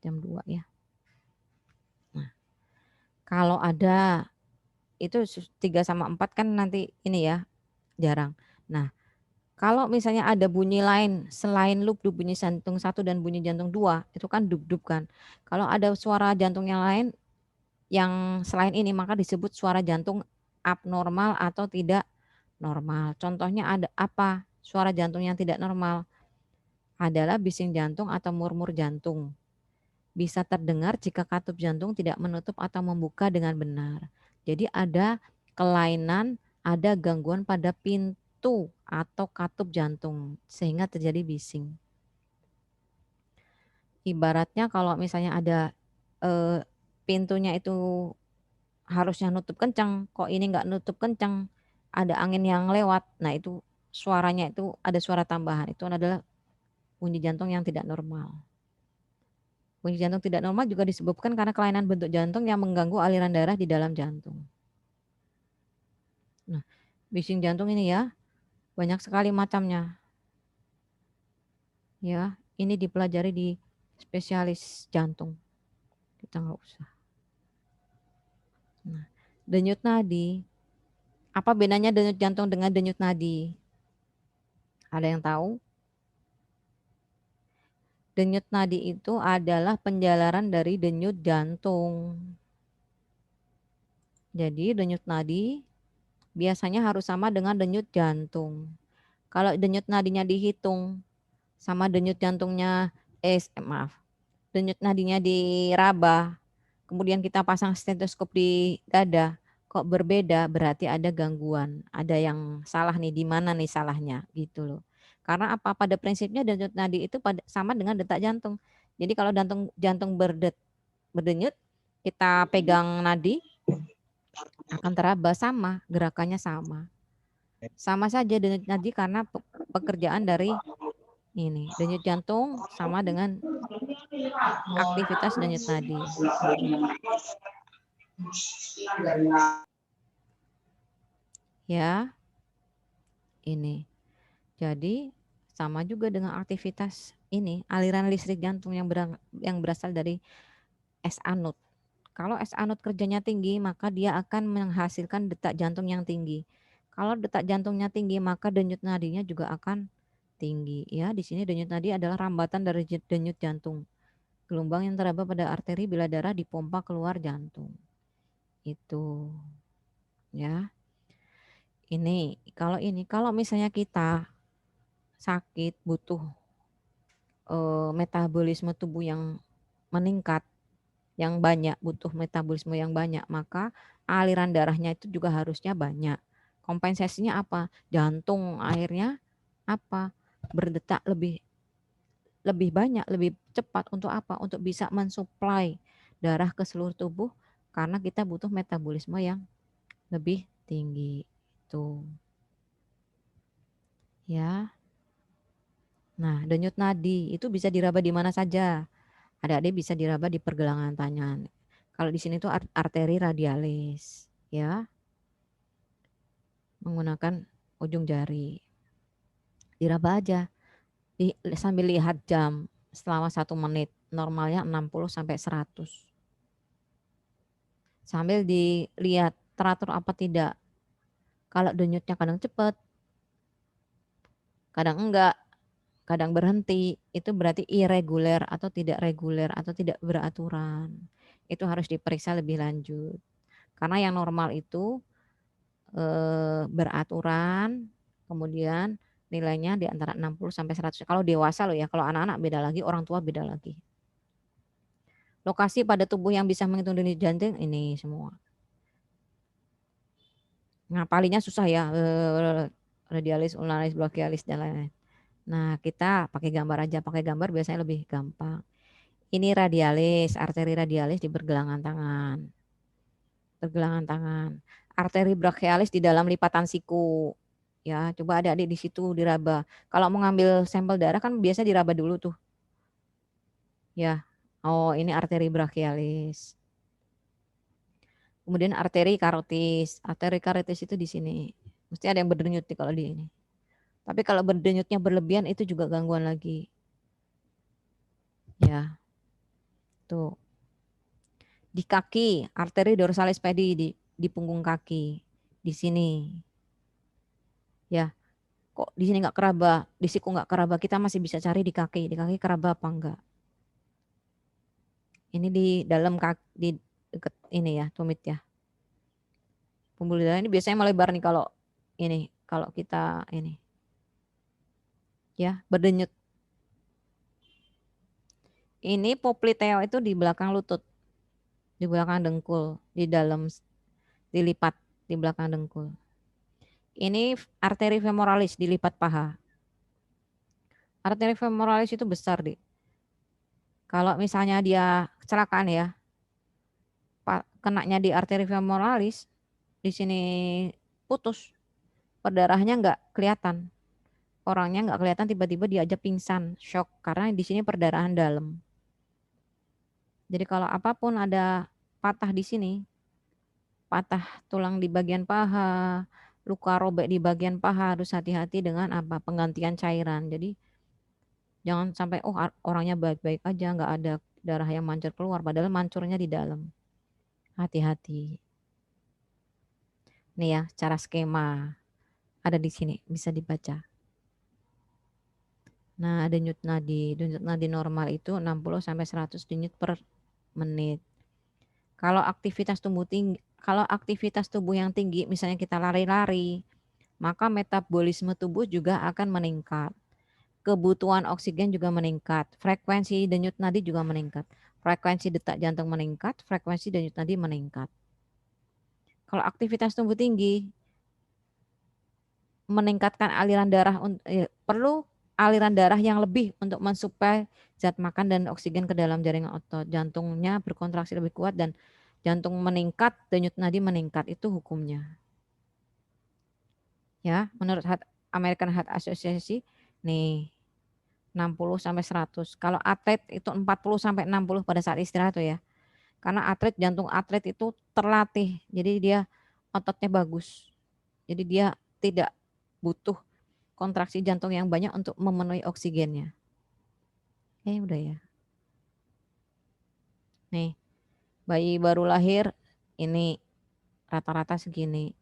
Jam 2 ya. Nah, kalau ada itu 3 sama 4 kan nanti ini ya, jarang. Nah, kalau misalnya ada bunyi lain selain loop bunyi jantung 1 dan bunyi jantung 2, itu kan dub-dub kan. Kalau ada suara jantung yang lain yang selain ini maka disebut suara jantung abnormal atau tidak normal. Contohnya ada apa? Suara jantung yang tidak normal adalah bising jantung atau murmur jantung. Bisa terdengar jika katup jantung tidak menutup atau membuka dengan benar. Jadi ada kelainan, ada gangguan pada pintu atau katup jantung sehingga terjadi bising. Ibaratnya kalau misalnya ada pintunya itu harusnya nutup kencang, kok ini nggak nutup kencang, ada angin yang lewat, nah itu suaranya itu ada suara tambahan, itu adalah bunyi jantung yang tidak normal. Bunyi jantung tidak normal juga disebabkan karena kelainan bentuk jantung yang mengganggu aliran darah di dalam jantung. Nah, bising jantung ini ya, banyak sekali macamnya. Ya, ini dipelajari di spesialis jantung. Kita nggak usah. Nah, denyut nadi. Apa bedanya denyut jantung dengan denyut nadi? Ada yang tahu? Denyut nadi itu adalah penjalaran dari denyut jantung. Jadi denyut nadi biasanya harus sama dengan denyut jantung. Kalau denyut nadinya dihitung sama denyut jantungnya, maaf, denyut nadinya diraba, kemudian kita pasang stetoskop di dada, kok berbeda, berarti ada gangguan, ada yang salah nih, di mana nih salahnya gitu loh. Karena apa? Pada prinsipnya denyut nadi itu sama dengan detak jantung. Jadi kalau jantung berdenyut, kita pegang nadi akan teraba sama, gerakannya sama. Sama saja denyut nadi karena pekerjaan dari ini, denyut jantung sama dengan aktivitas denyut nadi. Ya, ini. Jadi sama juga dengan aktivitas ini, aliran listrik jantung yang berasal dari S anode. Kalau S anode kerjanya tinggi, maka dia akan menghasilkan detak jantung yang tinggi. Kalau detak jantungnya tinggi, maka denyut nadinya juga akan tinggi. Ya, di sini denyut nadi adalah rambatan dari denyut jantung. Gelombang yang teraba pada arteri bila darah dipompa keluar jantung. Itu. Ya. Kalau misalnya kita sakit butuh metabolisme tubuh yang meningkat, yang banyak, butuh metabolisme yang banyak, maka aliran darahnya itu juga harusnya banyak. Kompensasinya apa? Jantung akhirnya apa? Berdetak lebih banyak, lebih cepat untuk apa? Untuk bisa mensuplai darah ke seluruh tubuh karena kita butuh metabolisme yang lebih tinggi. Tuh. Ya. Nah, denyut nadi itu bisa diraba di mana saja. Adik-adik bisa diraba di pergelangan tangan. Kalau di sini tuh arteri radialis, ya, menggunakan ujung jari. Diraba aja, sambil lihat jam selama 1 menit. Normalnya 60 sampai 100. Sambil dilihat teratur apa tidak. Kalau denyutnya kadang cepat, kadang enggak, kadang berhenti, itu berarti irreguler atau tidak reguler atau tidak beraturan. Itu harus diperiksa lebih lanjut. Karena yang normal itu beraturan, kemudian nilainya di antara 60 sampai 100. Kalau dewasa loh ya, kalau anak-anak beda lagi, orang tua beda lagi. Lokasi pada tubuh yang bisa menghitung denyut jantung ini semua. Ngapalinya susah ya, radialis, ulnaris, brachialis dan lain-lain. Nah, kita pakai gambar aja, pakai gambar biasanya lebih gampang. Ini radialis, arteri radialis di pergelangan tangan. Pergelangan tangan. Arteri brachialis di dalam lipatan siku. Ya, coba adik-adik di situ diraba. Kalau mau ngambil sampel darah kan biasa diraba dulu tuh. Ya. Oh, ini arteri brachialis. Kemudian arteri karotis. Arteri karotis itu di sini. Mesti ada yang berdenyut nih kalau di ini. Tapi kalau berdenyutnya berlebihan itu juga gangguan lagi. Ya. Tuh. Di kaki, arteri dorsalis pedi di punggung kaki. Di sini. Ya. Kok di sini nggak keraba, di siku nggak keraba, kita masih bisa cari di kaki keraba apa enggak. Ini di dalam kaki, di deket ini ya, tumit ya. Pembuluh darah ini biasanya melebar nih kalau kita ini ya berdenyut. Ini popliteo itu di belakang lutut, di belakang dengkul, di dalam dilipat di belakang dengkul. Ini arteri femoralis dilipat paha. Arteri femoralis itu besar deh. Kalau misalnya dia kecelakaan ya, kenanya di arteri femoralis, di sini putus, perdarahannya nggak kelihatan, orangnya nggak kelihatan, tiba-tiba dia aja pingsan, shock karena di sini perdarahan dalam. Jadi kalau apapun ada patah di sini, patah tulang di bagian paha, luka robek di bagian paha, harus hati-hati dengan apa penggantian cairan. Jadi jangan sampai orangnya baik-baik aja nggak ada darah yang mancur keluar, padahal mancurnya di dalam. Hati-hati. Nih ya, cara skema ada di sini, bisa dibaca. Nah, denyut nadi normal itu 60 sampai 100 denyut per menit. Kalau aktivitas tubuh yang tinggi, misalnya kita lari-lari, maka metabolisme tubuh juga akan meningkat. Kebutuhan oksigen juga meningkat, frekuensi denyut nadi juga meningkat. frekuensi detak jantung meningkat, frekuensi denyut nadi meningkat. Kalau aktivitas tubuh tinggi, meningkatkan aliran darah, perlu aliran darah yang lebih untuk mensuplai zat makan dan oksigen ke dalam jaringan otot. Jantungnya berkontraksi lebih kuat dan jantung meningkat, denyut nadi meningkat. Itu hukumnya. Ya, menurut American Heart Association nih 60 sampai 100. Kalau atlet itu 40 sampai 60 pada saat istirahat tuh ya. Karena jantung atlet itu terlatih. Jadi dia ototnya bagus. Jadi dia tidak butuh kontraksi jantung yang banyak untuk memenuhi oksigennya. Udah ya. Nih, bayi baru lahir ini rata-rata segini.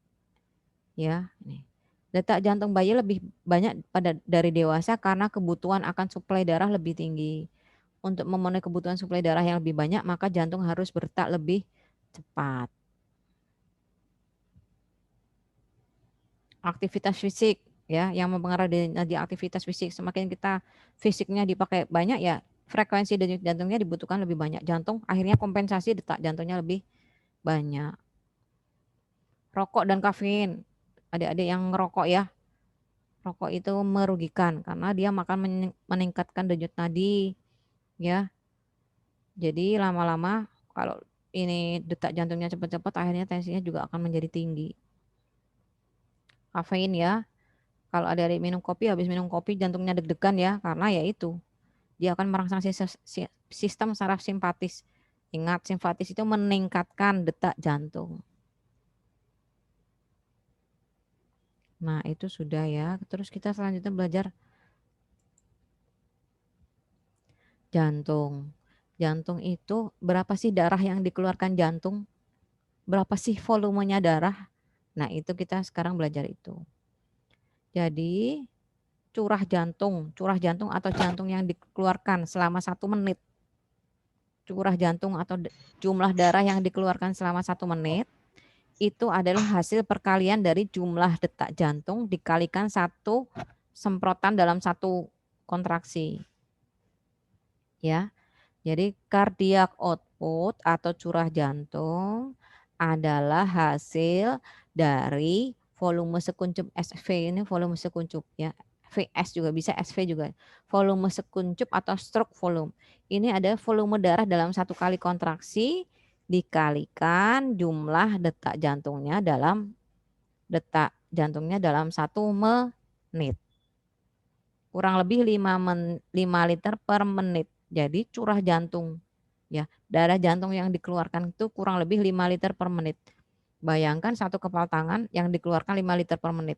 Ya, nih. Detak jantung bayi lebih banyak dari dewasa karena kebutuhan akan suplai darah lebih tinggi. Untuk memenuhi kebutuhan suplai darah yang lebih banyak, maka jantung harus berdetak lebih cepat. Aktivitas fisik ya yang mempengaruhi di aktivitas fisik, semakin kita fisiknya dipakai banyak ya frekuensi denyut jantungnya dibutuhkan lebih banyak, jantung akhirnya kompensasi detak jantungnya lebih banyak. Rokok dan kafein, adik-adik yang ngerokok ya, rokok itu merugikan karena dia makan meningkatkan denyut nadi ya, jadi lama-lama kalau ini detak jantungnya cepat-cepat akhirnya tensinya juga akan menjadi tinggi. Kafein ya, kalau ada minum kopi, habis minum kopi jantungnya deg-degan ya, karena ya itu dia akan merangsang sistem saraf simpatis. Ingat, simpatis itu meningkatkan detak jantung. Nah, itu sudah ya. Terus kita selanjutnya belajar jantung. Jantung itu berapa sih darah yang dikeluarkan jantung? Berapa sih volumenya darah? Nah, itu kita sekarang belajar itu. Jadi, curah jantung atau jantung yang dikeluarkan selama 1 menit. Curah jantung atau jumlah darah yang dikeluarkan selama 1 menit itu adalah hasil perkalian dari jumlah detak jantung dikalikan 1 semprotan dalam 1 kontraksi. Ya. Jadi cardiac output atau curah jantung adalah hasil dari volume sekuncup SV, ini volume sekuncup ya. VS juga bisa, SV juga. Volume sekuncup atau stroke volume. Ini ada volume darah dalam 1 kali kontraksi dikalikan jumlah detak jantungnya dalam 1 menit. Kurang lebih 5 liter per menit. Jadi curah jantung ya, darah jantung yang dikeluarkan itu kurang lebih 5 liter per menit. Bayangkan 1 kepal tangan yang dikeluarkan 5 liter per menit.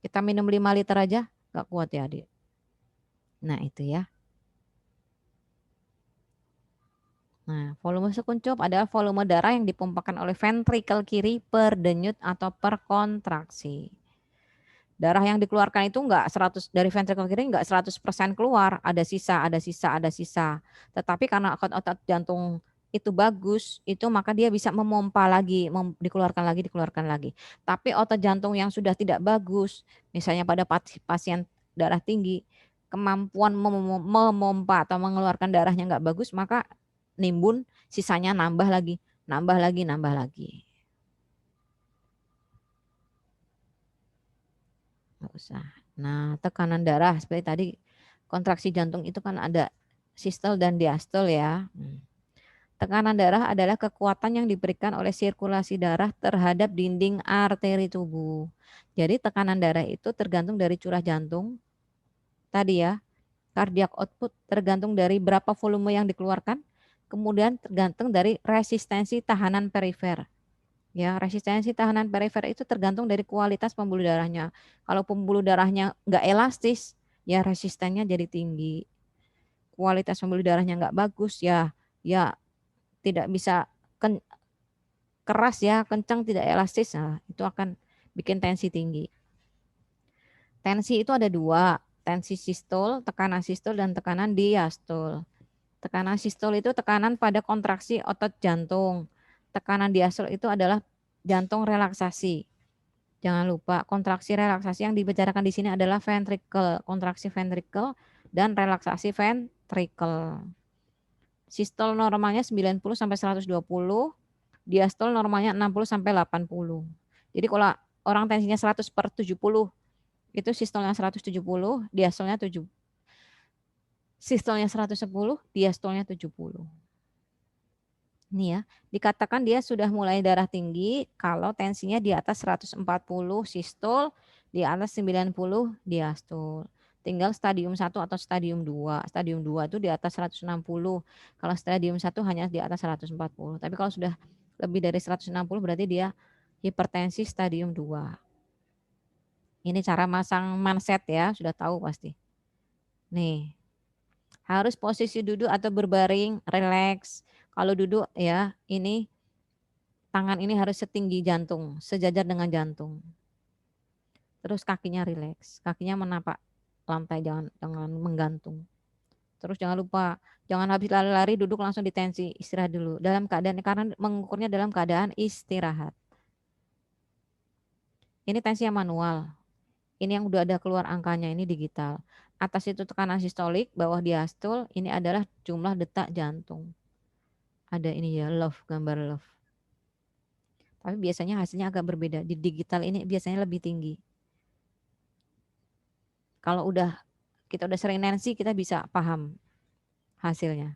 Kita minum 5 liter aja gak kuat ya adik. Nah itu ya. Nah, volume sekuncup adalah volume darah yang dipompakan oleh ventrikel kiri per denyut atau per kontraksi. Darah yang dikeluarkan itu enggak 100 dari ventrikel kiri enggak 100% keluar, ada sisa, ada sisa, ada sisa. Tetapi karena otot jantung itu bagus, itu maka dia bisa memompa lagi, dikeluarkan lagi, dikeluarkan lagi. Tapi otot jantung yang sudah tidak bagus, misalnya pada pasien darah tinggi, kemampuan memompa atau mengeluarkan darahnya enggak bagus, maka nimbun sisanya nambah lagi, nambah lagi, nambah lagi. Nggak usah. Nah, tekanan darah seperti tadi kontraksi jantung itu kan ada sistol dan diastol ya. Tekanan darah adalah kekuatan yang diberikan oleh sirkulasi darah terhadap dinding arteri tubuh. Jadi tekanan darah itu tergantung dari curah jantung. Tadi ya, cardiac output tergantung dari berapa volume yang dikeluarkan. Kemudian tergantung dari resistensi tahanan perifer. Ya, resistensi tahanan perifer itu tergantung dari kualitas pembuluh darahnya. Kalau pembuluh darahnya nggak elastis, ya resistennya jadi tinggi. Kualitas pembuluh darahnya nggak bagus, ya tidak bisa keras ya, kencang tidak elastis, nah itu akan bikin tensi tinggi. Tensi itu ada 2, tensi sistol, tekanan sistol dan tekanan diastol. Tekanan sistol itu tekanan pada kontraksi otot jantung. Tekanan diastol itu adalah jantung relaksasi. Jangan lupa kontraksi relaksasi yang dibicarakan di sini adalah ventricle, kontraksi ventricle dan relaksasi ventricle. Sistol normalnya 90 sampai 120, diastol normalnya 60 sampai 80. Jadi kalau orang tensinya 100/70 itu sistolnya 170, diastolnya 7. Sistolnya 110, diastolnya 70. Ini ya, dikatakan dia sudah mulai darah tinggi kalau tensinya di atas 140 sistol, di atas 90 diastol. Tinggal stadium 1 atau stadium 2. Stadium 2 itu di atas 160. Kalau stadium 1 hanya di atas 140. Tapi kalau sudah lebih dari 160 berarti dia hipertensi stadium 2. Ini cara masang manset ya, sudah tahu pasti. Nih, harus posisi duduk atau berbaring, relax. Kalau duduk ya, ini tangan ini harus setinggi jantung, sejajar dengan jantung. Terus kakinya rileks, kakinya menapak lantai, jangan menggantung. Terus jangan lupa, jangan habis lari-lari duduk langsung di tensi, istirahat dulu. Dalam keadaan, karena mengukurnya dalam keadaan istirahat. Ini tensi yang manual. Ini yang udah ada keluar angkanya, ini digital. Atas itu tekanan sistolik, bawah diastol, ini adalah jumlah detak jantung. Ada ini ya, love, gambar love. Tapi biasanya hasilnya agak berbeda. Di digital ini biasanya lebih tinggi. Kalau kita udah sering tensi, kita bisa paham hasilnya.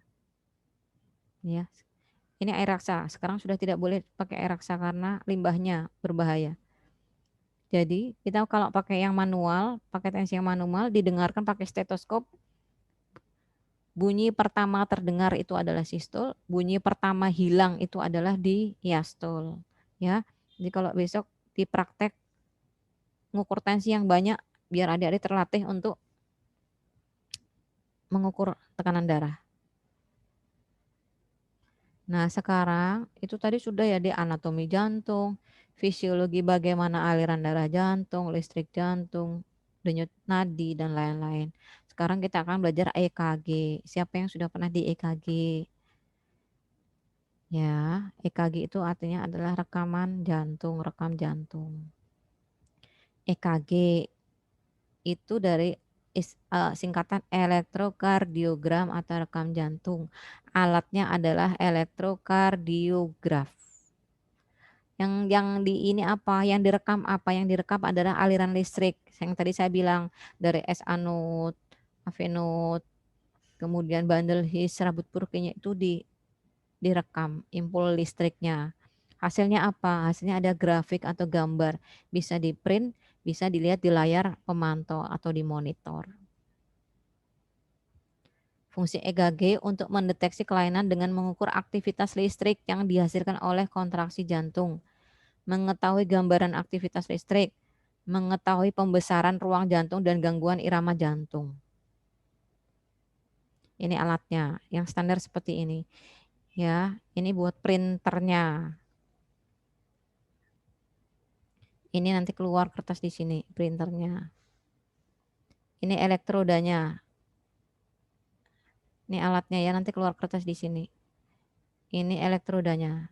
Ya. Ini air raksa. Sekarang sudah tidak boleh pakai air raksa karena limbahnya berbahaya. Jadi kita kalau pakai yang manual, pakai tensi yang manual, didengarkan pakai stetoskop. Bunyi pertama terdengar itu adalah sistol, bunyi pertama hilang itu adalah diastol. Ya. Jadi kalau besok dipraktek mengukur tensi yang banyak, biar adik-adik terlatih untuk mengukur tekanan darah. Nah, sekarang itu tadi sudah ya di anatomi jantung, fisiologi bagaimana aliran darah jantung, listrik jantung, denyut nadi, dan lain-lain. Sekarang kita akan belajar EKG. Siapa yang sudah pernah di EKG? Ya, EKG itu artinya adalah rekaman jantung, rekam jantung. EKG itu dari singkatan elektrokardiogram atau rekam jantung. Alatnya adalah elektrokardiograf. Yang di ini apa? Yang direkam apa? Yang direkam adalah aliran listrik. Yang tadi saya bilang dari SA node, AV node, kemudian bundle His, rambut Purkinje itu direkam impul listriknya. Hasilnya apa? Hasilnya ada grafik atau gambar. Bisa di print, bisa dilihat di layar pemantau atau di monitor. Fungsi EKG untuk mendeteksi kelainan dengan mengukur aktivitas listrik yang dihasilkan oleh kontraksi jantung, mengetahui gambaran aktivitas listrik, mengetahui pembesaran ruang jantung dan gangguan irama jantung. Ini alatnya, yang standar seperti ini. Ya, ini buat printernya. Ini nanti keluar kertas di sini, printernya. Ini elektrodanya. Ini alatnya ya, nanti keluar kertas di sini. Ini elektrodanya.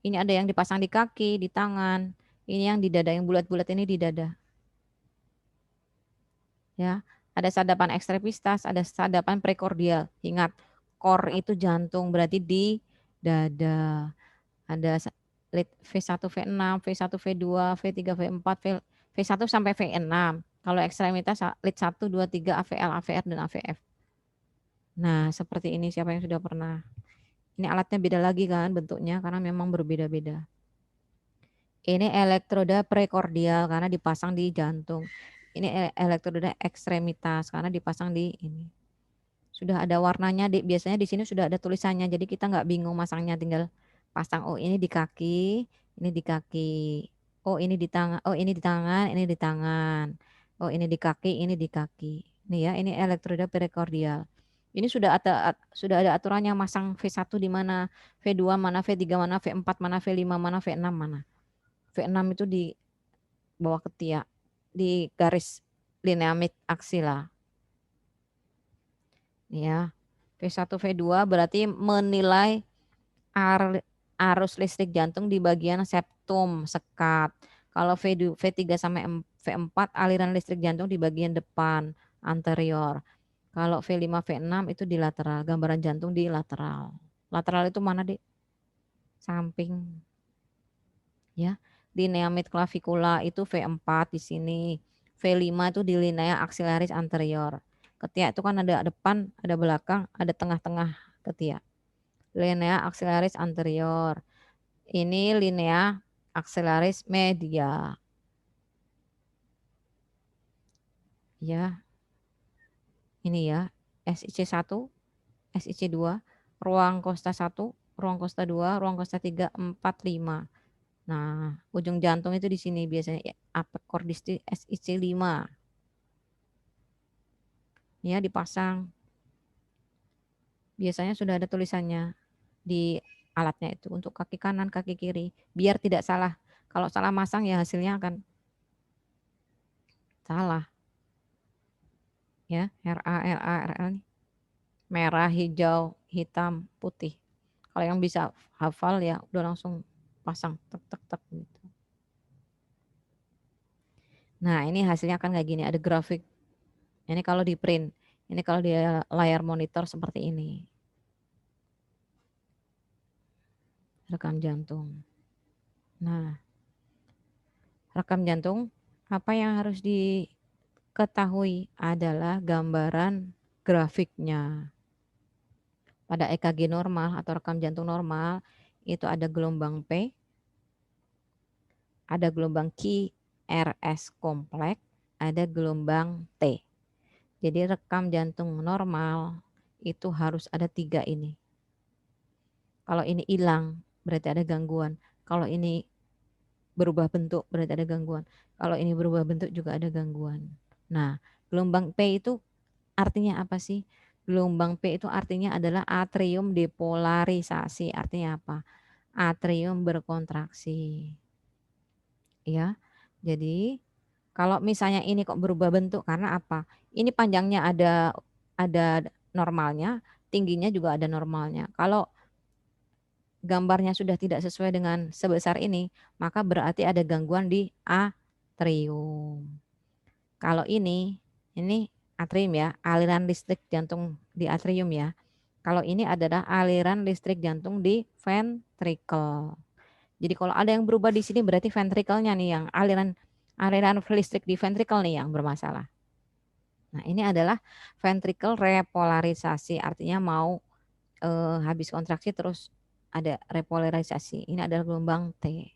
Ini ada yang dipasang di kaki, di tangan. Ini yang di dada, yang bulat-bulat ini di dada. Ya, ada sadapan ekstremistas, ada sadapan prekordial. Ingat, core itu jantung, berarti di dada. Ada V1, V6, V1, V2, V3, V4, V1 sampai V6. Kalau ekstremitas lead 1, 2, 3, AVL, AVR, dan AVF. Nah, seperti ini siapa yang sudah pernah. Ini alatnya beda lagi kan bentuknya karena memang berbeda-beda. Ini elektroda prekordial karena dipasang di jantung. Ini elektroda ekstremitas karena dipasang di ini. Sudah ada warnanya, biasanya di sini sudah ada tulisannya. Jadi kita nggak bingung masangnya, tinggal pasang. Oh ini di kaki, ini di kaki. Oh ini di tangan, oh ini di tangan, ini di tangan. Oh ini di kaki, ini di kaki. Nih ya, ini elektroda prekordial. Ini sudah ada aturan yang masang V1 di mana, V2 mana, V3 mana, V4 mana, V5 mana, V6 mana. V6 itu di bawah ketiak, di garis lineamid aksila. Ya, V1, V2 berarti menilai arus listrik jantung di bagian septum, sekat. Kalau V3 sampai V4 aliran listrik jantung di bagian depan, anterior. Kalau V5, V6 itu di lateral, gambaran jantung di lateral. Lateral itu mana, Dek? Samping. Ya. Linea midclavicula itu V4 di sini. V5 itu di linea axillaris anterior. Ketiak itu kan ada depan, ada belakang, ada tengah-tengah ketiak. Linea axillaris anterior. Ini linea axillaris media. Ya, ini ya. SIC1, SIC2, ruang kosta 1, ruang kosta 2, ruang kosta 3, 4, 5. Nah, ujung jantung itu di sini biasanya apex cordis di SIC5. Ya, dipasang. Biasanya sudah ada tulisannya di alatnya itu untuk kaki kanan, kaki kiri, biar tidak salah. Kalau salah masang ya hasilnya akan salah. Ya, RA, RA, RL nih. Merah, hijau, hitam, putih. Kalau yang bisa hafal ya udah langsung pasang tek tek tek gitu. Nah, ini hasilnya akan kayak gini, ada grafik. Ini kalau di print, ini kalau di layar monitor seperti ini. Rekam jantung. Nah, rekam jantung apa yang harus diketahui adalah gambaran grafiknya. Pada EKG normal atau rekam jantung normal itu ada gelombang P, ada gelombang QRS kompleks, ada gelombang T. Jadi rekam jantung normal itu harus ada 3 ini. Kalau ini hilang berarti ada gangguan. Kalau ini berubah bentuk berarti ada gangguan. Kalau ini berubah bentuk juga ada gangguan. Nah, gelombang P itu artinya apa sih? Gelombang P itu artinya adalah atrium depolarisasi. Artinya apa? Atrium berkontraksi. Ya. Jadi kalau misalnya ini kok berubah bentuk karena apa? Ini panjangnya ada normalnya, tingginya juga ada normalnya. Kalau gambarnya sudah tidak sesuai dengan sebesar ini, maka berarti ada gangguan di atrium. Kalau ini atrium ya, aliran listrik jantung di atrium ya. Kalau ini adalah aliran listrik jantung di ventricle. Jadi kalau ada yang berubah di sini berarti ventricle-nya nih yang aliran listrik di ventricle nih yang bermasalah. Nah, ini adalah ventricle repolarisasi, artinya mau habis kontraksi terus ada repolarisasi. Ini adalah gelombang T.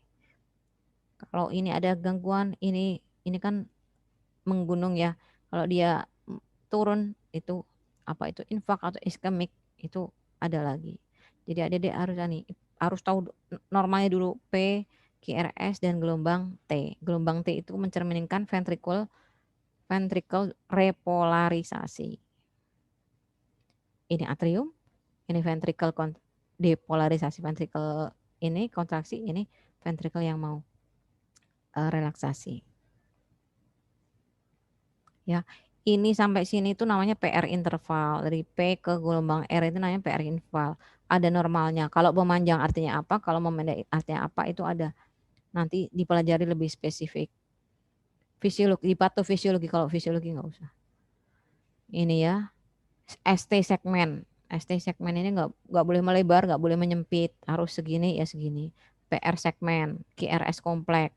Kalau ini ada gangguan, ini kan menggunung ya. Kalau dia turun itu apa itu infak atau iskemik itu ada lagi. Jadi adik-adik harus tahu normalnya dulu P, QRS dan gelombang T. Gelombang T itu mencerminkan ventricle repolarisasi. Ini atrium, ini ventricle depolarisasi, ventricle ini kontraksi, ini ventricle yang mau relaksasi. Ya, ini sampai sini itu namanya PR interval. Dari P ke gelombang R itu namanya PR interval. Ada normalnya. Kalau memanjang artinya apa, kalau memendek artinya apa itu ada. Nanti dipelajari lebih spesifik. Fisiologi, patofisiologi, kalau fisiologi nggak usah. Ini ya, ST segmen. ST segmen ini nggak boleh melebar, nggak boleh menyempit, harus segini ya segini. PR segmen, QRS kompleks,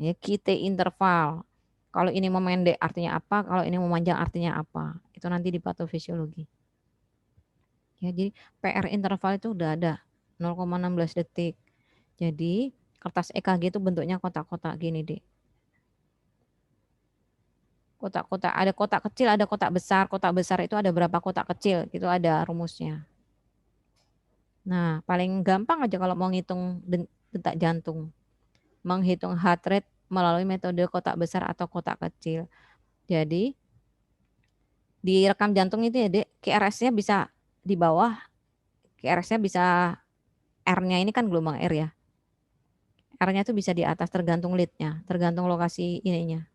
ya, QT interval. Kalau ini memendek artinya apa, kalau ini memanjang artinya apa. Itu nanti di patofisiologi. Ya, jadi PR interval itu udah ada 0,16 detik. Jadi kertas EKG itu bentuknya kotak-kotak gini deh. Kotak-kotak, ada kotak kecil, ada kotak besar. Kotak besar itu ada berapa kotak kecil, itu ada rumusnya. Nah, paling gampang aja kalau mau ngitung detak jantung. Menghitung heart rate melalui metode kotak besar atau kotak kecil. Jadi di rekam jantung itu ya, Dek, QRS-nya bisa di bawah, QRS-nya bisa, R-nya ini kan gelombang R ya. R-nya tuh bisa di atas tergantung lead-nya, tergantung lokasi ininya.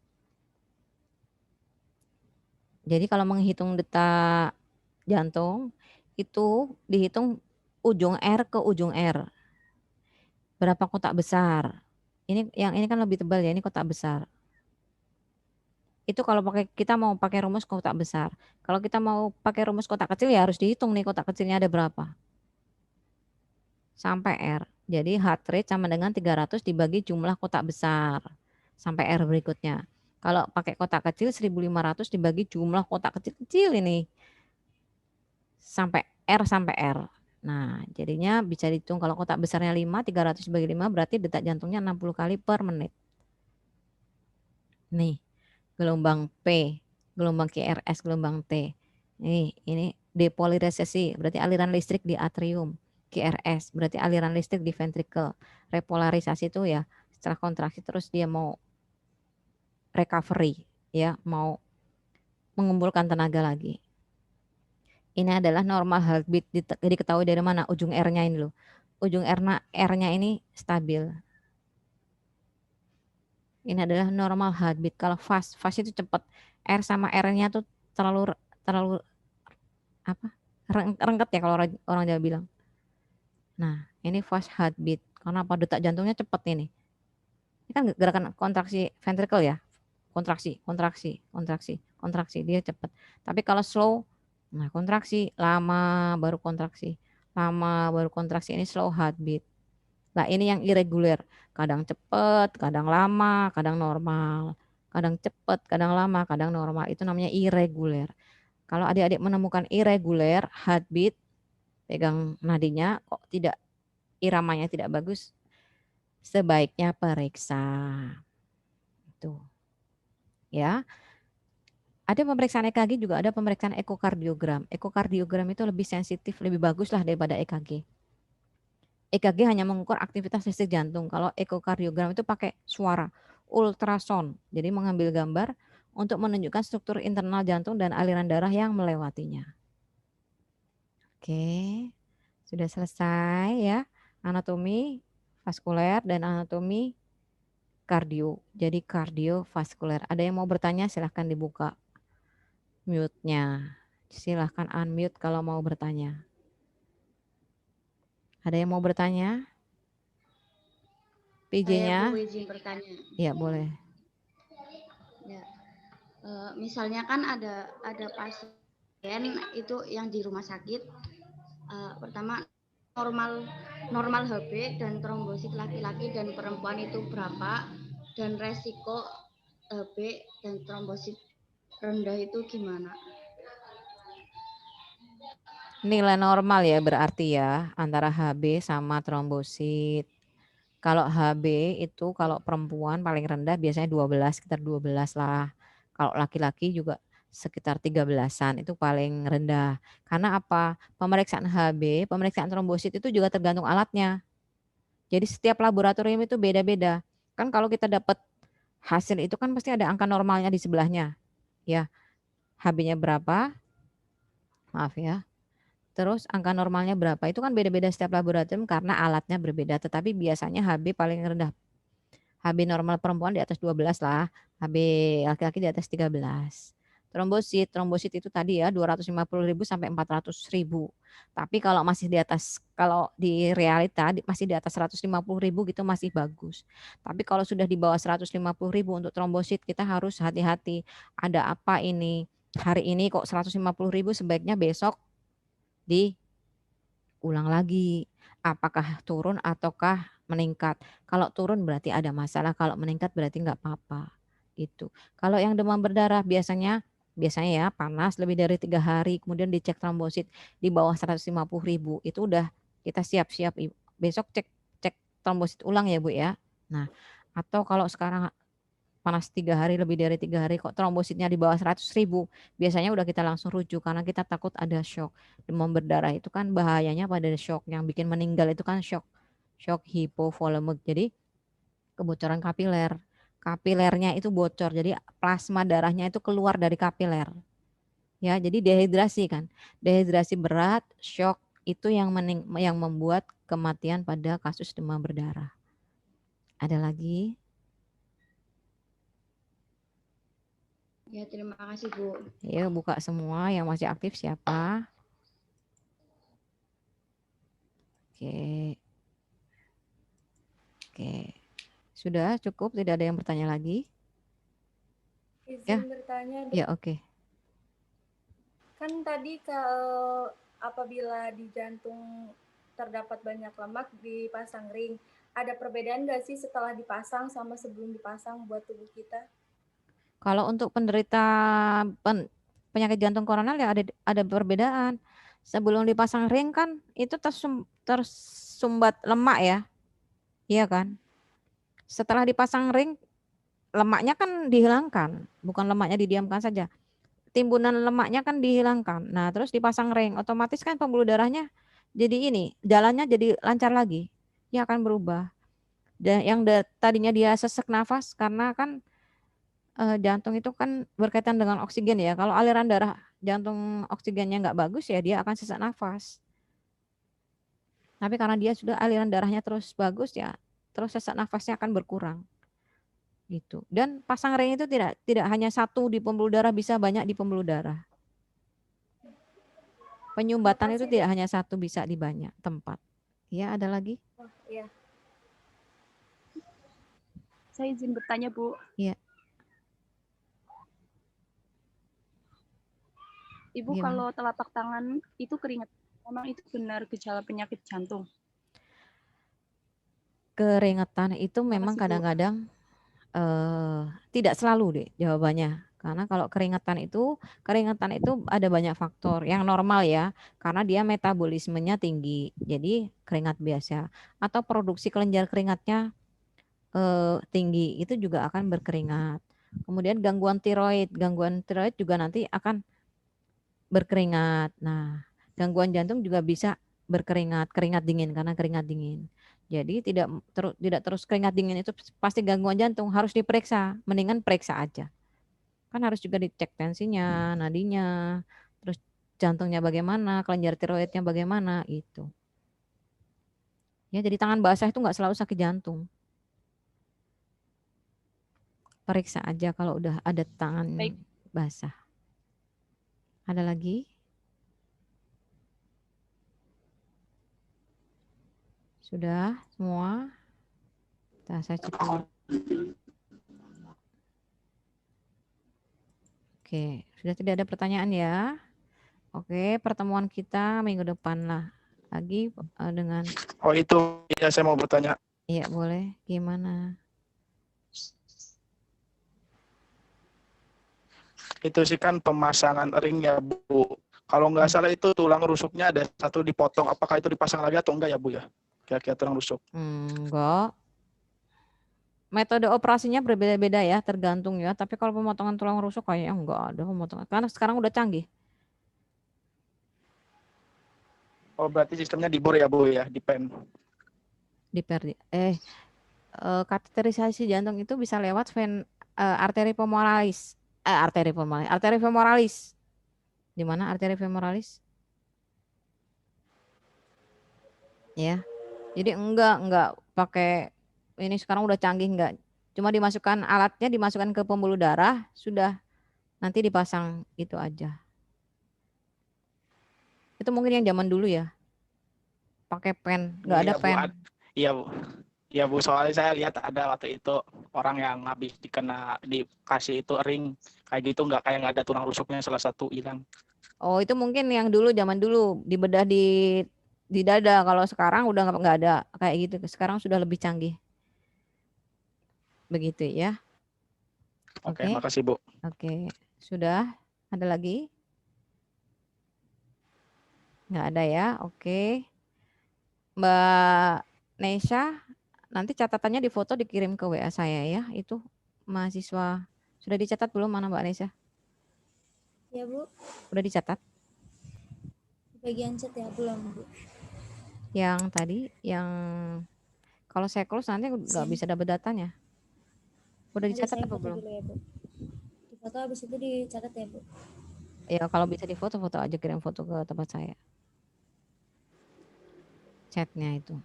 Jadi kalau menghitung detak jantung itu dihitung ujung R ke ujung R. Berapa kotak besar? Ini yang ini kan lebih tebal ya, ini kotak besar. Itu kalau kita mau pakai rumus kotak besar. Kalau kita mau pakai rumus kotak kecil ya harus dihitung nih kotak kecilnya ada berapa. Sampai R. Jadi heart rate sama dengan 300 dibagi jumlah kotak besar. Sampai R berikutnya. Kalau pakai kotak kecil 1500 dibagi jumlah kotak kecil-kecil ini. Sampai R. Nah, jadinya bisa dihitung kalau kotak besarnya 5, 300 dibagi 5 berarti detak jantungnya 60 kali per menit. Nih, gelombang P, gelombang QRS, gelombang T. Ini depolarisasi, berarti aliran listrik di atrium. QRS, berarti aliran listrik di ventricle. Repolarisasi itu ya, setelah kontraksi terus dia mau recovery, ya, mau mengumpulkan tenaga lagi. Ini adalah normal heartbeat, diketahui dari mana? Ujung R-nya ini loh. Ujung R-nya ini stabil. Ini adalah normal heartbeat. Kalau fast itu cepat. R sama R-nya tuh terlalu apa? Rengket ya kalau orang Jawa bilang. Nah, ini fast heartbeat. Karena apa? Detak jantungnya cepat ini. Ini kan gerakan kontraksi ventricle ya. Kontraksi, kontraksi, kontraksi, kontraksi. Dia cepat. Tapi kalau slow, nah kontraksi, lama baru kontraksi. Lama baru kontraksi. Ini slow heartbeat. Nah, ini yang irregular. Kadang cepat, kadang lama, kadang normal. Kadang cepat, kadang lama, kadang normal. Itu namanya irregular. Kalau adik-adik menemukan irregular heartbeat, pegang nadinya kok tidak, iramanya tidak bagus, sebaiknya periksa. Itu. Ya. Ada pemeriksaan EKG juga, ada pemeriksaan ekokardiogram. Ekokardiogram itu lebih sensitif, lebih bagus lah daripada EKG. EKG hanya mengukur aktivitas listrik jantung. Kalau ekokardiogram itu pakai suara, ultrasound. Jadi mengambil gambar untuk menunjukkan struktur internal jantung dan aliran darah yang melewatinya. Oke, sudah selesai ya. Anatomi vaskuler dan anatomi kardio. Jadi kardiovaskuler. Ada yang mau bertanya silahkan dibuka mute-nya. Silahkan unmute kalau mau bertanya. Ada yang mau bertanya? Saya PJ-nya? Bu izin bertanya. Ya, boleh. Ya, misalnya kan ada pasien itu yang di rumah sakit. Pertama normal HB dan trombosit laki-laki dan perempuan itu berapa, dan resiko HB dan trombosit rendah itu gimana? Nilai normal ya berarti ya antara HB sama trombosit. Kalau HB itu kalau perempuan paling rendah biasanya 12, sekitar 12 lah. Kalau laki-laki juga sekitar 13-an itu paling rendah. Karena apa? Pemeriksaan HB, pemeriksaan trombosit itu juga tergantung alatnya. Jadi setiap laboratorium itu beda-beda. Kan kalau kita dapat hasil itu kan pasti ada angka normalnya di sebelahnya. Ya, HB-nya berapa? Maaf ya. Terus angka normalnya berapa? Itu kan beda-beda setiap laboratorium karena alatnya berbeda. Tetapi biasanya HB paling rendah. HB normal perempuan di atas 12 lah. HB laki-laki di atas 13. Trombosit itu tadi ya 250.000 sampai 400.000. Tapi kalau masih di atas, kalau di realita masih di atas 150.000 gitu masih bagus. Tapi kalau sudah di bawah 150.000 untuk trombosit kita harus hati-hati. Ada apa ini? Hari ini kok 150.000, sebaiknya besok diulang lagi. Apakah turun ataukah meningkat? Kalau turun berarti ada masalah, kalau meningkat berarti nggak apa-apa. Gitu. Kalau yang demam berdarah biasanya ya panas lebih dari 3 hari, kemudian dicek trombosit di bawah 150.000, itu udah kita siap-siap besok cek cek trombosit ulang ya Bu ya. Nah, atau kalau sekarang panas 3 hari, lebih dari 3 hari kok trombositnya di bawah 100.000, biasanya udah kita langsung rujuk karena kita takut ada shock. Demam berdarah itu kan bahayanya pada shock, yang bikin meninggal itu kan shock, hipovolemik. Jadi kebocoran kapiler, kapilernya itu bocor, jadi plasma darahnya itu keluar dari kapiler. Ya, jadi dehidrasi kan, dehidrasi berat, shock itu yang membuat kematian pada kasus demam berdarah. Ada lagi? Ya, terima kasih Bu. Ya, buka semua yang masih aktif siapa? Oke. Oke. Sudah cukup, tidak ada yang bertanya lagi? Ya, Izin bertanya, ya Dok. oke. Kan tadi kalau apabila di jantung terdapat banyak lemak dipasang ring, ada perbedaan nggak sih setelah dipasang sama sebelum dipasang buat tubuh kita? Kalau untuk penderita penyakit jantung koroner ya ada perbedaan. Sebelum dipasang ring kan itu tersumbat lemak ya, iya kan? Setelah dipasang ring, lemaknya kan dihilangkan, bukan lemaknya didiamkan saja. Timbunan lemaknya kan dihilangkan. Nah, terus dipasang ring, otomatis kan pembuluh darahnya jadi ini, jalannya jadi lancar lagi. Ya akan berubah. Dan yang tadinya dia sesak nafas karena kan jantung itu kan berkaitan dengan oksigen ya. Kalau aliran darah jantung oksigennya nggak bagus ya dia akan sesak nafas. Tapi karena dia sudah aliran darahnya terus bagus ya, terus sesak nafasnya akan berkurang gitu. Dan pasang ring itu tidak hanya satu di pembuluh darah, bisa banyak di pembuluh darah. Penyumbatan itu Makasih, tidak Dok. hanya satu, bisa di banyak tempat. Ya, ada lagi? Oh, iya. Saya izin bertanya, Bu. Iya. Ibu Gimana? kalau telapak tangan itu keringat, memang itu benar gejala penyakit jantung? Keringetan itu memang Makasih, Bu. kadang-kadang tidak selalu deh jawabannya. Karena kalau keringetan itu ada banyak faktor yang normal ya, karena dia metabolismenya tinggi, jadi keringat biasa. Atau produksi kelenjar keringatnya tinggi, itu juga akan berkeringat. Kemudian gangguan tiroid juga nanti akan berkeringat. Nah, gangguan jantung juga bisa berkeringat, keringat dingin karena keringat dingin. Jadi tidak terus keringat dingin itu pasti gangguan jantung, harus diperiksa. Mendingan periksa aja. Kan harus juga dicek tensinya, nadinya, terus jantungnya bagaimana, kelenjar tiroidnya bagaimana itu. Ya, jadi tangan basah itu nggak selalu sakit jantung. Periksa aja kalau udah ada tangan Baik. basah. Ada lagi? Sudah semua? Saya cek dulu. Oke, sudah tidak ada pertanyaan ya. Oke, pertemuan kita minggu depan lah lagi dengan. Oh itu ya, saya mau bertanya. Iya boleh. Gimana? Itu sih kan pemasangan ring ya Bu. Kalau nggak salah itu tulang rusuknya ada satu dipotong. Apakah itu dipasang lagi atau enggak ya Bu ya? Kira-kira tulang rusuk. Enggak. Metode operasinya berbeda-beda ya, tergantung ya. Tapi kalau pemotongan tulang rusuk kayaknya enggak ada pemotongan. Karena sekarang udah canggih. Oh berarti sistemnya dibor ya Bu ya, di pen. Kateterisasi jantung itu bisa lewat arteri femoralis. Arteri femoralis. Di mana arteri femoralis? Ya. Jadi enggak pakai ini, sekarang udah canggih, enggak. Cuma dimasukkan ke pembuluh darah, sudah nanti dipasang itu aja. Itu mungkin yang zaman dulu ya. Pakai pen, enggak ada pen. Iya Bu. Iya Bu, soalnya saya lihat ada waktu itu orang yang habis dikasih itu ring kayak gitu, nggak ada tulang rusuknya salah satu hilang. Oh, itu mungkin yang dulu, zaman dulu dibedah di dada. Kalau sekarang udah nggak ada kayak gitu. Sekarang sudah lebih canggih. Begitu ya. Oke, Oke. makasih Bu. Oke. Sudah? Ada lagi? Nggak ada ya. Oke. Mbak Nesha, nanti catatannya di foto dikirim ke WA saya ya. Itu mahasiswa. Sudah dicatat belum, mana Mbak Nesha? Ya Bu, Udah dicatat? bagian chat ya belum Bu. Yang tadi, yang kalau saya close nanti nggak bisa dapat datanya. Udah Nanti dicatat saya apa foto belum? dulu ya Bu. Di foto habis itu dicatat ya Bu. Ya kalau bisa di foto aja, kirim foto ke tempat saya. Chatnya itu.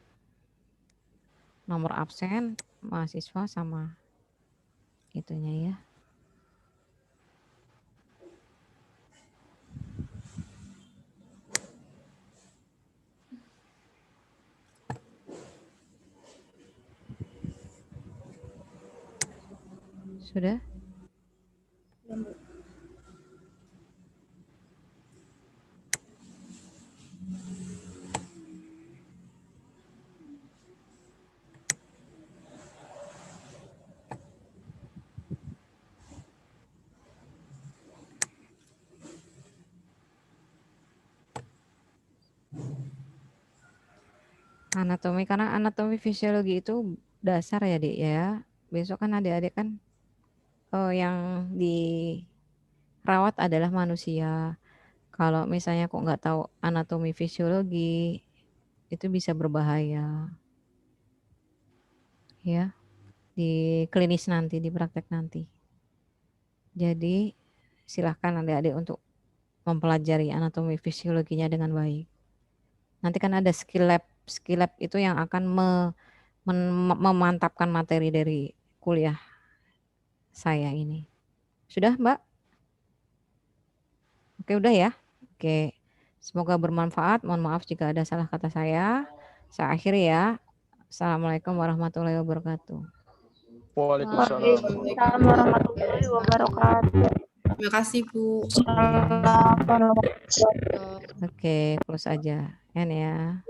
Nomor absen, mahasiswa sama itunya ya. Sudah? Anatomi, karena anatomi fisiologi itu dasar ya, Dik ya. Besok kan adik-adik kan yang dirawat adalah manusia. Kalau misalnya kok nggak tahu anatomi fisiologi, itu bisa berbahaya. Ya, di klinis nanti, di praktek nanti. Jadi silahkan adik-adik untuk mempelajari anatomi fisiologinya dengan baik. Nanti kan ada skill lab itu yang akan memantapkan materi dari kuliah saya ini. Sudah, Mbak? Oke, udah ya. Oke. Semoga bermanfaat. Mohon maaf jika ada salah kata saya. Saya akhiri ya. Assalamualaikum warahmatullahi wabarakatuh. Waalaikumsalam. Waalaikumsalam warahmatullahi wabarakatuh. Terima kasih, Bu. Oke, close aja. N ya.